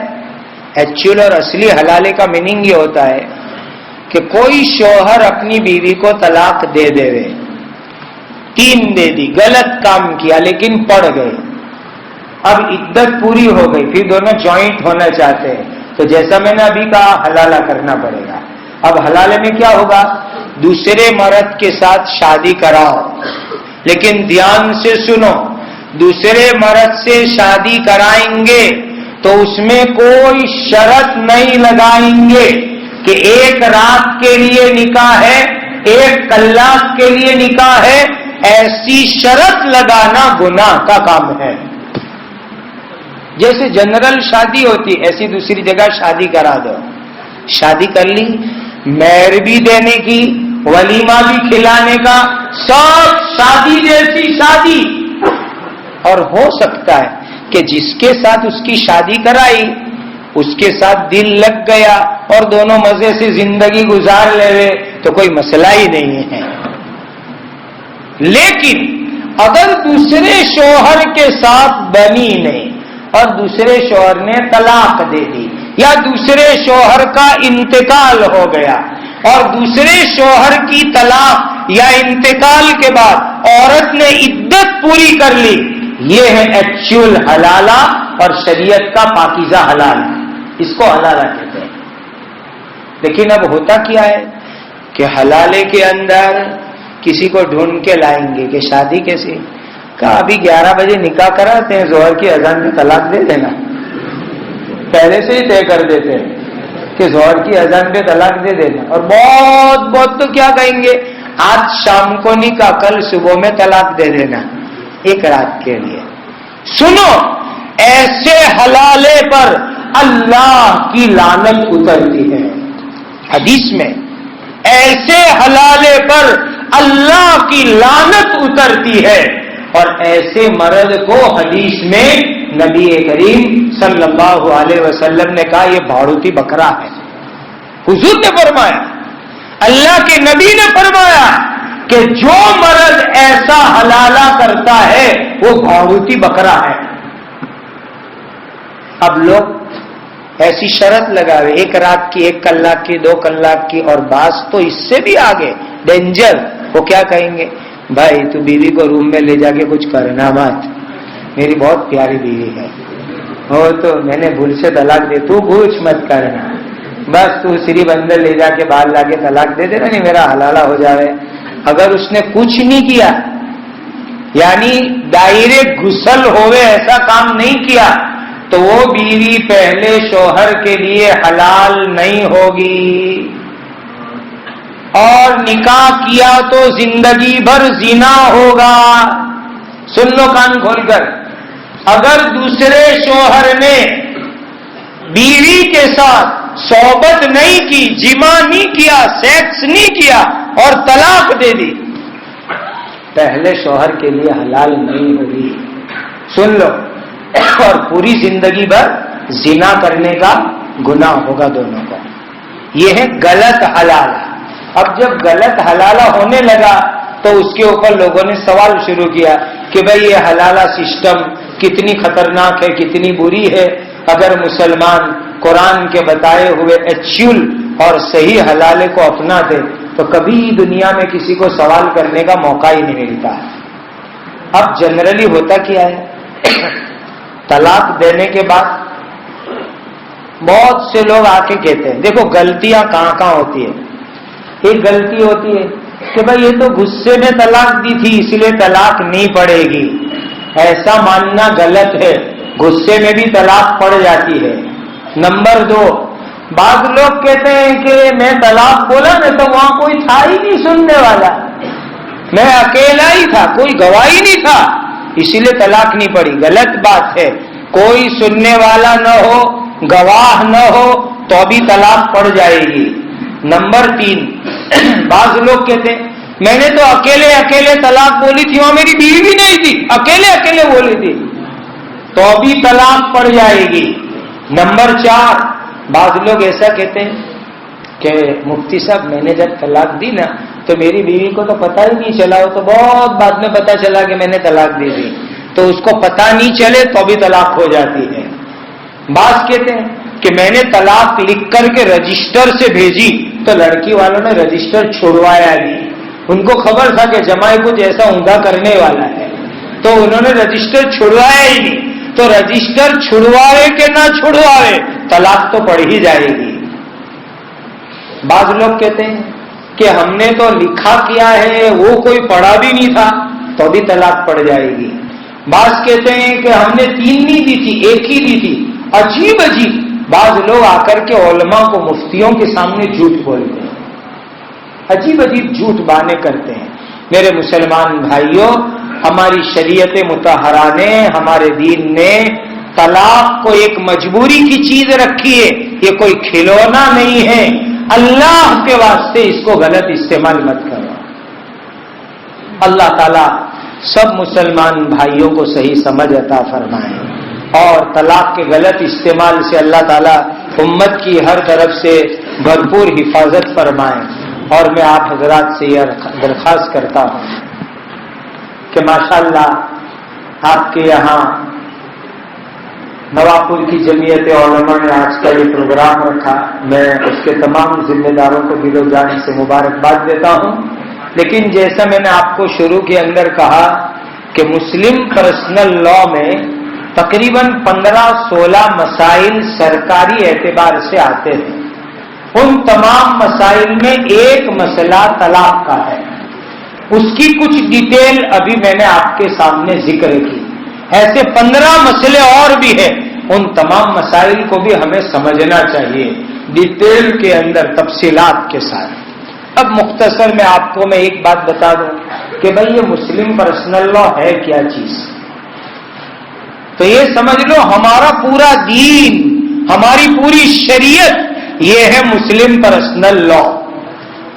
ایکچوئل اور اصلی حلالے کا میننگ یہ ہوتا ہے کہ کوئی شوہر اپنی بیوی کو طلاق دے دے، 3 دے دی، غلط کام کیا لیکن پڑ گئے، اب عدت پوری ہو گئی، پھر دونوں جوائنٹ ہونا چاہتے ہیں، تو جیسا میں نے ابھی کہا حلالہ کرنا پڑے گا. اب حلالے میں کیا ہوگا؟ دوسرے مرد کے ساتھ شادی کراؤ، لیکن دھیان سے سنو، دوسرے مرد سے شادی کرائیں گے تو اس میں کوئی شرط نہیں لگائیں گے کہ 1 رات کے لیے نکاح ہے، 1 کلاک کے لیے نکاح ہے. ایسی شرط لگانا گناہ کا کام ہے. جیسے جنرل شادی ہوتی ایسی دوسری جگہ شادی کرا دو. شادی کر لی، مہر بھی دینے کی، ولیمہ بھی کھلانے کا، سب شادی جیسی شادی. اور ہو سکتا ہے کہ جس کے ساتھ اس کی شادی کرائی اس کے ساتھ دل لگ گیا اور دونوں مزے سے زندگی گزار لے تو کوئی مسئلہ ہی نہیں ہے. لیکن اگر دوسرے شوہر کے ساتھ بنی نہیں اور دوسرے شوہر نے طلاق دے دی، یا دوسرے شوہر کا انتقال ہو گیا اور دوسرے شوہر کی طلاق یا انتقال کے بعد عورت نے عدت پوری کر لی، یہ ہے ایکچوئل حلالہ اور شریعت کا پاکیزہ حلال، اس کو حلالہ کہتے ہیں. لیکن اب ہوتا کیا ہے کہ حلالے کے اندر کسی کو ڈھونڈ کے لائیں گے کہ شادی کیسی؟ کہا ابھی 11 بجے نکاح کراتے ہیں، ظہر کی اذان میں طلاق دے دینا. پہلے سے ہی طے کر دیتے ہیں کہ ظہر کی اذان پہ طلاق دے دینا. اور بہت تو کیا کہیں گے، آج شام کو نکاح، کل صبح میں طلاق دے دینا 1 رات کے لیے. سنو، ایسے حلالے پر اللہ کی لعنت اترتی ہے. حدیث میں ایسے حلالے پر اللہ کی لعنت اترتی ہے. اور ایسے مرد کو حدیث میں نبی کریم صلی اللہ علیہ وسلم نے کہا یہ بھاڑوتی بکرا ہے. حضور نے فرمایا، اللہ کے نبی نے فرمایا کہ جو مرد ایسا حلالہ کرتا ہے وہ بھاڑوتی بکرا ہے. اب لوگ ایسی شرط لگاوے 1 رات کی 1 کلاک کی 2 کلاک کی، اور بعض تو اس سے بھی آگے ڈینجر. وہ کیا کہیں گے؟ بھائی تو بیوی کو روم میں لے جا کے کچھ کرنا مت، میری بہت پیاری بیوی ہے، وہ تو میں نے بھول سے طلاق دے، تو کچھ مت کرنا، بس تو صرف اندر لے جا کے باہر لا کے طلاق دے دینا، نہیں میرا حلالہ ہو جاوے. اگر اس نے کچھ نہیں کیا، یعنی ڈائریکٹ غسل ہوئے ایسا کام نہیں کیا، تو وہ بیوی پہلے شوہر کے لیے حلال نہیں ہوگی. اور نکاح کیا تو زندگی بھر زنا ہوگا. سن لو کان کھول کر، اگر دوسرے شوہر نے بیوی کے ساتھ صحبت نہیں کی، جمع نہیں کیا، سیکس نہیں کیا اور طلاق دے دی، پہلے شوہر کے لیے حلال نہیں ہوگی. سن لو، اور پوری زندگی بھر زنا کرنے کا گناہ ہوگا دونوں کو. یہ ہے غلط حلالہ. اب جب غلط حلالہ ہونے لگا تو اس کے اوپر لوگوں نے سوال شروع کیا کہ بھئی یہ حلالہ سسٹم کتنی خطرناک ہے، کتنی بری ہے. اگر مسلمان قرآن کے بتائے ہوئے ایکچوئل اور صحیح حلالے کو اپناتے تو کبھی دنیا میں کسی کو سوال کرنے کا موقع ہی نہیں ملتا. اب جنرلی ہوتا کیا ہے، طلاق دینے کے بعد بہت سے لوگ آ کے کہتے ہیں دیکھو غلطیاں کہاں کہاں ہوتی ہے. ایک غلطی ہوتی ہے کہ بھائی یہ تو غصے میں طلاق دی تھی اس لیے طلاق نہیں پڑے گی. ایسا ماننا غلط ہے، غصے میں بھی طلاق پڑ جاتی ہے. نمبر 2، بعض لوگ کہتے ہیں کہ میں طلاق بولا نا تو وہاں کوئی تھا ہی نہیں سننے والا، میں اکیلا ہی تھا، کوئی گواہی نہیں تھا، اسی لیے طلاق نہیں پڑی. غلط بات ہے، کوئی سننے والا نہ ہو، گواہ نہ ہو تو بھی طلاق پڑ جائے گی. نمبر 3، بعض لوگ کہتے ہیں میں نے تو اکیلے طلاق بولی تھی، وہاں میری بیوی بھی نہیں تھی، اکیلے بولی تھی، تو بھی طلاق پڑ جائے گی. نمبر 4، بعض لوگ ایسا کہتے ہیں کہ مفتی صاحب میں نے جب طلاق دی نا تو میری بیوی کو تو پتہ ہی نہیں چلا، وہ تو بہت بعد میں پتہ چلا کہ میں نے طلاق دی تھی، تو اس کو پتہ نہیں چلے تو بھی طلاق ہو جاتی ہے. بعض کہتے ہیں کہ میں نے طلاق لکھ کر کے رجسٹر سے بھیجی تو لڑکی والوں نے رجسٹر چھڑوایا نہیں، ان کو خبر تھا کہ جمائی کچھ ایسا عمدہ کرنے والا ہے تو انہوں نے رجسٹر چھڑوایا ہی نہیں. تو رجسٹر چھڑواوے کہ نہ چھڑواوے طلاق تو پڑ ہی جائے گی. بعض لوگ کہتے ہیں کہ ہم نے تو لکھا کیا ہے، وہ کوئی پڑھا بھی نہیں تھا تو بھی طلاق پڑ جائے گی. بعض کہتے ہیں کہ ہم نے 3 نہیں دی تھی، 1 ہی دی تھی. عجیب بعض لوگ آ کر کے علماء کو، مفتیوں کے سامنے جھوٹ بولتے ہیں، عجیب جھوٹ بانے کرتے ہیں. میرے مسلمان بھائیوں، ہماری شریعت مطہرہ نے، ہمارے دین نے طلاق کو ایک مجبوری کی چیز رکھی ہے، یہ کوئی کھلونا نہیں ہے. اللہ کے واسطے اس کو غلط استعمال مت کرو. اللہ تعالیٰ سب مسلمان بھائیوں کو صحیح سمجھ عطا فرمائے اور طلاق کے غلط استعمال سے اللہ تعالیٰ امت کی ہر طرف سے بھرپور حفاظت فرمائے. اور میں آپ حضرات سے یہ درخواست کرتا ہوں کہ ماشاءاللہ آپ کے یہاں نواپور کی جمعیت علماء نے آج کا یہ پروگرام رکھا. میں اس کے تمام ذمہ داروں کو دل و جان سے مبارکباد دیتا ہوں. لیکن جیسا میں نے آپ کو شروع کے اندر کہا کہ مسلم پرسنل لا میں تقریباً 15-16 مسائل سرکاری اعتبار سے آتے ہیں. ان تمام مسائل میں ایک مسئلہ طلاق کا ہے. اس کی کچھ ڈیٹیل ابھی میں نے آپ کے سامنے ذکر کی. ایسے 15 مسئلے اور بھی ہیں، ان تمام مسائل کو بھی ہمیں سمجھنا چاہیے ڈیٹیل کے اندر تفصیلات کے ساتھ. اب مختصر میں آپ کو میں ایک بات بتا دوں کہ بھئی یہ مسلم پرسنل لا ہے کیا چیز. تو یہ سمجھ لو ہمارا پورا دین، ہماری پوری شریعت یہ ہے مسلم پرسنل لا.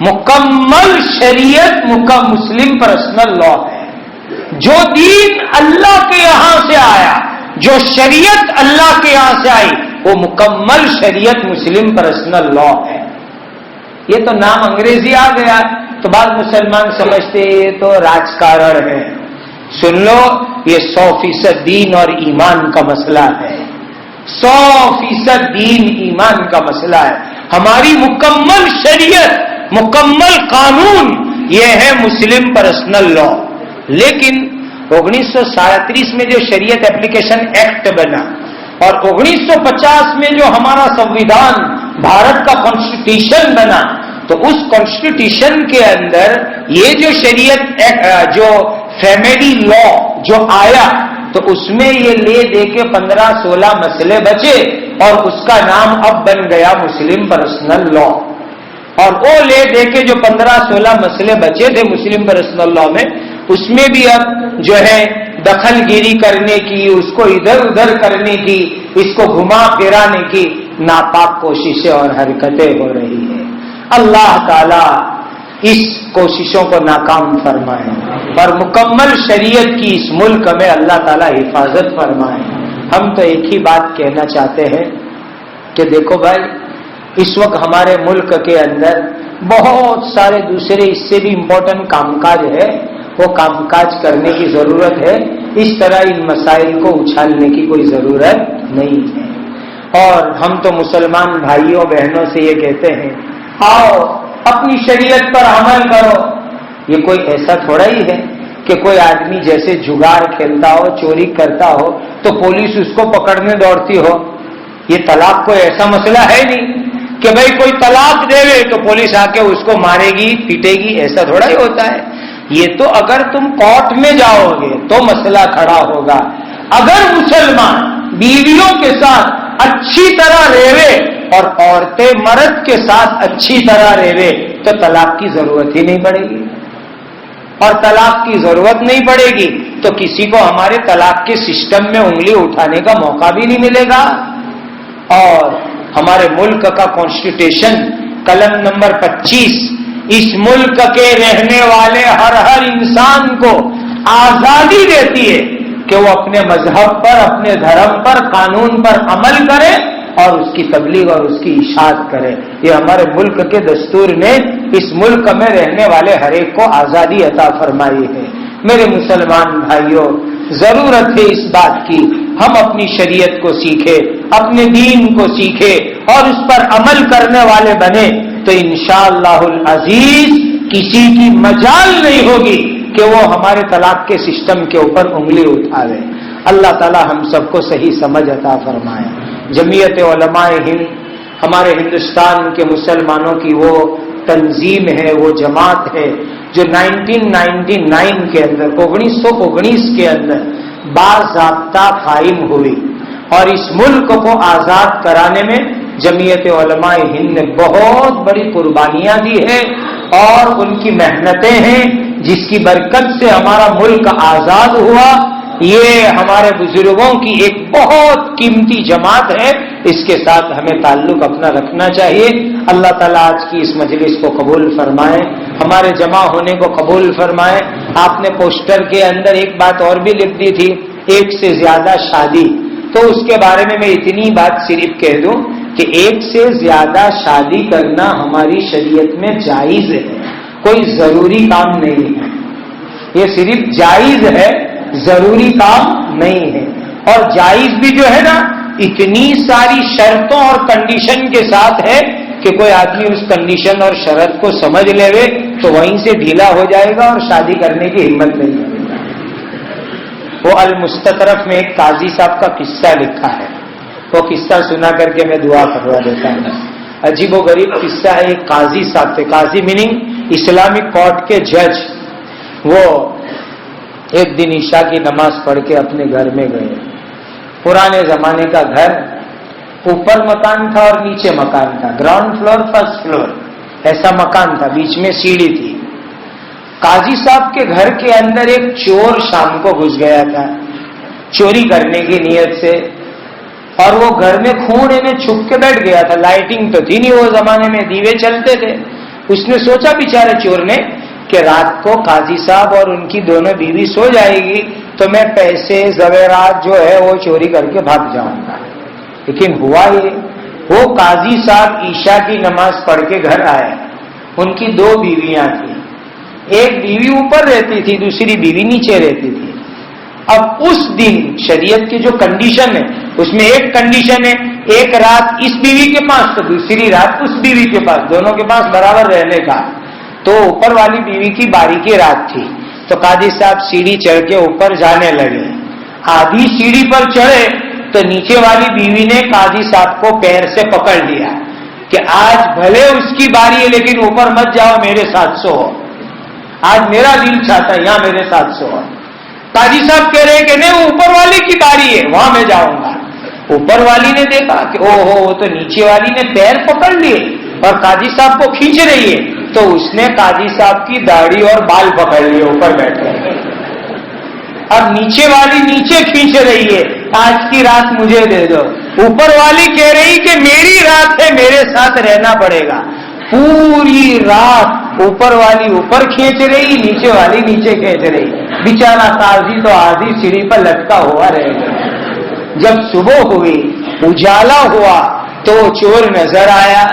مکمل شریعت مسلم پرسنل لا ہے. جو دین اللہ کے یہاں سے آیا، جو شریعت اللہ کے یہاں سے آئی، وہ مکمل شریعت مسلم پرسنل لا ہے. یہ تو نام انگریزی آ گیا تو بعض مسلمان سمجھتے یہ تو راجکارن ہے. سن لو، یہ 100% دین اور ایمان کا مسئلہ ہے. 100% دین ایمان کا مسئلہ ہے. ہماری مکمل شریعت، مکمل قانون یہ ہے مسلم پرسنل لا. لیکن 1937 میں جو شریعت اپلیکیشن ایکٹ بنا اور 1950 میں جو ہمارا سنویدھان بھارت کا کانسٹیٹیوشن بنا، تو اس کانسٹیٹیوشن کے اندر یہ جو شریعت جو فیملی لا جو آیا، تو اس میں یہ لے دے کے 15-16 مسئلے بچے اور اس کا نام اب بن گیا مسلم پرسنل لا. اور وہ لے دے کے جو 15-16 مسئلے بچے تھے مسلم پرسنل لا میں، اس میں بھی اب جو ہے دخل گیری کرنے کی، اس کو ادھر ادھر کرنے کی، اس کو گھما پھرانے کی ناپاک کوششیں اور حرکتیں ہو رہی ہیں. اللہ تعالی اس کوششوں کو ناکام فرمائے اور مکمل شریعت کی اس ملک میں اللہ تعالی حفاظت فرمائے. ہم تو ایک ہی بات کہنا چاہتے ہیں کہ دیکھو بھائی، اس وقت ہمارے ملک کے اندر بہت سارے دوسرے اس سے بھی امپورٹنٹ کام کاج ہے، وہ کام کاج کرنے کی ضرورت ہے. اس طرح ان مسائل کو اچھالنے کی کوئی ضرورت نہیں ہے. اور ہم تو مسلمان بھائیوں بہنوں سے یہ کہتے ہیں، آؤ اپنی شریعت پر عمل کرو. یہ کوئی ایسا تھوڑا ہی ہے کہ کوئی آدمی جیسے جگار کھیلتا ہو، چوری کرتا ہو تو پولیس اس کو پکڑنے دوڑتی ہو. یہ طلاق کوئی ایسا مسئلہ ہے نہیں کہ بھائی کوئی طلاق دے گے تو پولیس آ کے اس کو مارے گی پیٹے گی، ایسا تھوڑا ہی ہوتا ہے. یہ تو اگر تم کورٹ میں جاؤ گے تو مسئلہ کھڑا ہوگا. اگر مسلمان بیویوں کے ساتھ اچھی طرح رہے اور عورتیں مرد کے ساتھ اچھی طرح رہے تو طلاق کی ضرورت ہی نہیں پڑے گی. اور طلاق کی ضرورت نہیں پڑے گی تو کسی کو ہمارے طلاق کے سسٹم میں انگلی اٹھانے کا موقع بھی نہیں ملے گا. اور ہمارے ملک کا کانسٹیٹیوشن قلم نمبر 25 اس ملک کے رہنے والے ہر انسان کو آزادی دیتی ہے کہ وہ اپنے مذہب پر، اپنے دھرم پر، قانون پر عمل کرے اور اس کی تبلیغ اور اس کی اشاعت کرے. یہ ہمارے ملک کے دستور نے اس ملک میں رہنے والے ہر ایک کو آزادی عطا فرمائی ہے. میرے مسلمان بھائیوں، ضرورت ہے اس بات کی ہم اپنی شریعت کو سیکھے، اپنے دین کو سیکھے اور اس پر عمل کرنے والے بنے تو انشاءاللہ العزیز کسی کی مجال نہیں ہوگی کہ وہ ہمارے طلاق کے سسٹم کے اوپر انگلی اٹھاوے. اللہ تعالی ہم سب کو صحیح سمجھ عطا فرمائے. جمعیت علماء ہند ہمارے ہندوستان کے مسلمانوں کی وہ تنظیم ہے، وہ جماعت ہے جو 1999 کے اندر 1919 کے اندر باضابطہ قائم ہوئی اور اس ملک کو آزاد کرانے میں جمعیت علماء ہند نے بہت بڑی قربانیاں دی ہیں اور ان کی محنتیں ہیں جس کی برکت سے ہمارا ملک آزاد ہوا. یہ ہمارے بزرگوں کی ایک بہت قیمتی جماعت ہے، اس کے ساتھ ہمیں تعلق اپنا رکھنا چاہیے. اللہ تعالیٰ آج کی اس مجلس کو قبول فرمائے، ہمارے جمع ہونے کو قبول فرمائے. آپ نے پوسٹر کے اندر ایک بات اور بھی لکھ دی تھی، ایک سے زیادہ شادی. تو اس کے بارے میں اتنی بات صرف کہہ دوں کہ ایک سے زیادہ شادی کرنا ہماری شریعت میں جائز ہے، کوئی ضروری کام نہیں ہے. یہ صرف جائز ہے، ضروری کام نہیں ہے. اور جائز بھی جو ہے نا اتنی ساری شرطوں اور کنڈیشن کے ساتھ ہے کہ کوئی آدمی اس کنڈیشن اور شرط کو سمجھ لے تو وہیں سے ڈھیلا ہو جائے گا اور شادی کرنے کی ہمت نہیں کرے گا. وہ المستطرف میں ایک قاضی صاحب کا قصہ لکھا ہے، وہ قصہ سنا کر کے میں دعا کروا دیتا ہوں. عجیب و غریب قصہ ہے. ایک قاضی صاحب تھے، قاضی میننگ اسلامک کورٹ کے جج. وہ ایک دن عشاء کی نماز پڑھ کے اپنے گھر میں گئے. پرانے زمانے کا گھر، اوپر مکان تھا اور نیچے مکان تھا، گراؤنڈ فلور فرسٹ فلور ایسا مکان تھا، بیچ میں سیڑھی تھی. قاضی صاحب کے گھر کے اندر ایک چور شام کو گھس گیا تھا چوری کرنے کی نیت سے، اور وہ گھر میں کونے میں چھپ کے بیٹھ گیا تھا. لائٹنگ تو تھی نہیں وہ زمانے میں، دیوے چلتے تھے. اس نے سوچا بیچارے چور نے کہ رات کو قاضی صاحب اور ان کی دونوں بیوی سو جائے گی تو میں پیسے زیورات جو ہے وہ چوری کر کے بھاگ جاؤں گا. لیکن ہوا یہ، وہ قاضی صاحب عشاء کی نماز پڑھ کے گھر آئے. ان کی 2 بیویاں تھیں، ایک بیوی اوپر رہتی تھی، دوسری بیوی نیچے رہتی تھی. اب اس دن شریعت کی جو کنڈیشن ہے اس میں ایک کنڈیشن ہے، ایک رات اس بیوی کے پاس تو دوسری رات اس بیوی کے پاس، دونوں کے پاس برابر رہنے کا۔ تو اوپر والی بیوی کی باری کی رات تھی، تو قاضی صاحب سیڑھی چڑھ کے اوپر جانے لگے۔ آدھی سیڑھی پر چڑھے تو نیچے والی بیوی نے قاضی صاحب کو پیر سے پکڑ لیا کہ آج بھلے اس کی باری ہے لیکن اوپر مت جاؤ، میرے ساتھ سو، آج میرا دل چاہتا ہے یہاں میرے ساتھ سو۔ قاضی صاحب کہہ رہے کہ نہیں، اوپر والی کی باری ہے، وہاں میں جاؤں گا۔ اوپر والی نے دیکھا کہ او ہو، وہ تو نیچے والی نے پیر پکڑ لیے اور قاضی صاحب کو کھینچ رہی ہے، تو اس نے قاضی صاحب کی داڑھی اور بال پکڑ لیے اوپر بیٹھ کر۔ اب نیچے والی نیچے کھینچ رہی ہے، آج کی رات مجھے دے دو۔ اوپر والی کہہ رہی کہ میری رات ہے، میرے ساتھ رہنا پڑے گا۔ پوری رات اوپر والی اوپر کھینچ رہی، نیچے والی نیچے کھینچ رہی، بیچارہ قاضی تو آدھی سیڑھی پر لٹکا ہوا رہ گیا۔ جب صبح ہوئی، اجالا ہوا تو چور نظر آیا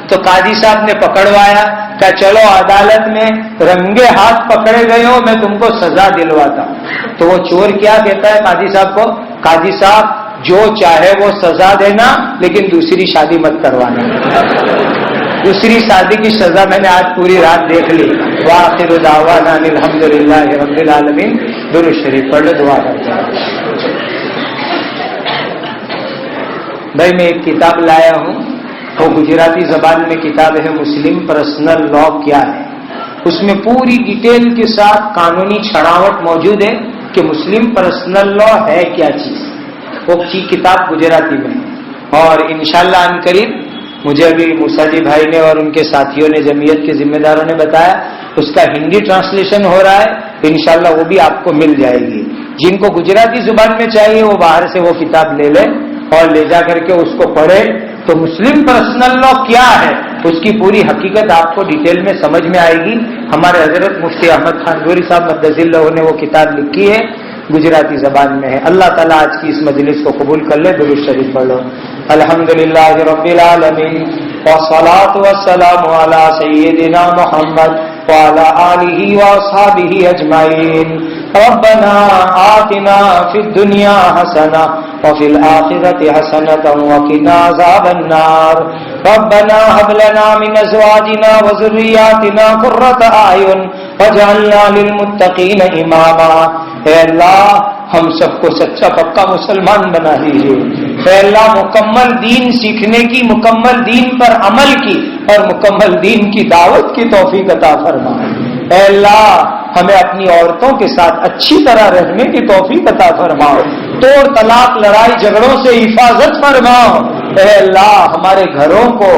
تو قاضی صاحب نے پکڑوایا، کہا چلو عدالت میں رنگے ہاتھ پکڑے گئے ہو، میں تم کو سزا دلواتا ہوں۔ تو وہ چور کیا کہتا ہے قاضی صاحب کو، قاضی صاحب جو چاہے وہ سزا دینا لیکن دوسری شادی مت کروانا۔ دوسری شادی کی سزا میں نے آج پوری رات دیکھ لی۔ وآخر دعوانا الحمدللہ رب العالمین۔ درود شریف پڑھ لو، دعا کرتے ہیں۔ بھائی میں ایک کتاب لایا ہوں، وہ گجراتی زبان میں کتاب ہے مسلم پرسنل لا کیا ہے۔ اس میں پوری ڈیٹیل کے ساتھ قانونی چھڑاوٹ موجود ہے کہ مسلم پرسنل لا ہے کیا چیز۔ وہ کتاب گجراتی میں، اور انشاءاللہ ان قریب مجھے ابھی موسیٰ جی بھائی نے اور ان کے ساتھیوں نے، جمعیت کے ذمہ داروں نے بتایا اس کا ہندی ٹرانسلیشن ہو رہا ہے، انشاءاللہ وہ بھی آپ کو مل جائے گی۔ جن کو گجراتی زبان میں چاہیے وہ باہر سے وہ کتاب لے لیں اور لے جا کر کے اس کو پڑھے، تو مسلم پرسنل لا کیا ہے اس کی پوری حقیقت آپ کو ڈیٹیل میں سمجھ میں آئے گی۔ ہمارے حضرت مفتی احمد خان گوری صاحب مقدس اللہ نے وہ کتاب لکھی ہے، گجراتی زبان میں ہے۔ اللہ تعالیٰ آج کی اس مجلس کو قبول کر لے، درود شریف پڑھ لو۔ الحمدللہ رب العالمین والصلاة والسلام علی سیدنا محمد وعلی آلہ واصحابہ اجمعین۔ ربنا آتنا فی الدنیا حسنہ وفی الآخرة حسنة وقنا عذاب النار۔ ربنا هب لنا من ازواجنا وذرياتنا قرة اعین واجعلنا للمتقین اماما۔ اے اللہ ہم سب کو سچا پکا مسلمان بنا لیجیے۔ اے اللہ مکمل دین سیکھنے کی، مکمل دین پر عمل کی اور مکمل دین کی دعوت کی توفیق عطا فرما۔ اے اللہ ہمیں اپنی عورتوں کے ساتھ اچھی طرح رہنے کی توفیق عطا فرماؤ، توڑ طلاق لڑائی جھگڑوں سے حفاظت فرماؤ۔ اے اللہ ہمارے گھروں کو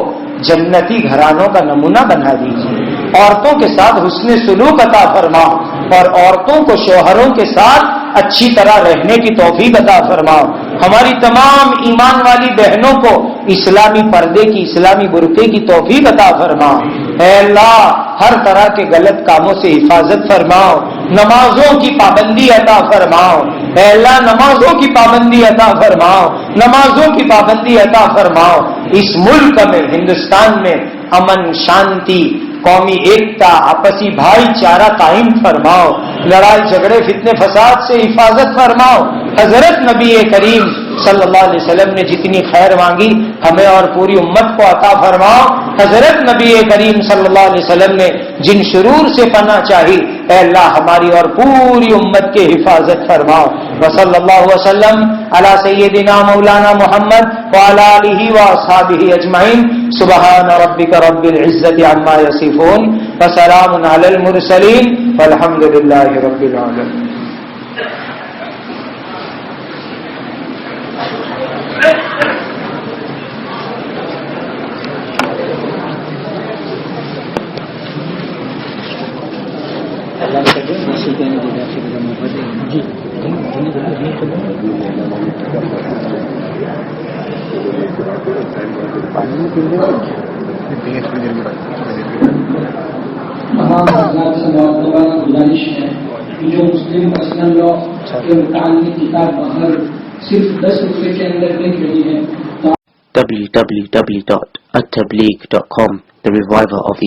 جنتی گھرانوں کا نمونہ بنا دیجیے، عورتوں کے ساتھ حسن سلوک عطا فرماؤ اور عورتوں کو شوہروں کے ساتھ اچھی طرح رہنے کی توفیق عطا فرماؤ۔ ہماری تمام ایمان والی بہنوں کو اسلامی پردے کی، اسلامی برقعے کی توفیق عطا فرماؤ۔ اے اللہ ہر طرح کے غلط کاموں سے حفاظت فرماؤ، نمازوں کی پابندی عطا فرماؤ۔ اے اللہ نمازوں کی پابندی عطا فرماؤ، نمازوں کی پابندی عطا فرماؤ۔ اس ملک میں، ہندوستان میں امن، شانتی، قومی ایکتا، آپسی بھائی چارہ قائم فرماؤ، لڑائی جھگڑے فتنے فساد سے حفاظت فرماؤ۔ حضرت نبی کریم صلی اللہ علیہ وسلم نے جتنی خیر مانگی ہمیں اور پوری امت کو عطا فرماؤ۔ حضرت نبی کریم صلی اللہ علیہ وسلم نے جن شرور سے پناہ چاہی، اے اللہ ہماری اور پوری امت کے حفاظت فرماؤ۔ وصلی اللہ وسلم علی سیدنا مولانا محمد وعلی آلہ واصحابہ اجمعین۔ سبحان ربک رب العزۃ عما یصفون وسلام علی المرسلین والحمد للہ رب العالمین۔ تمام حضرات سے گزارش ہے کہ جو مسلم پرسنل لا کے متعلق کتاب باہر صرف 10 روپے کے اندر مل رہی ہے۔ www.attableek.com, the reviver of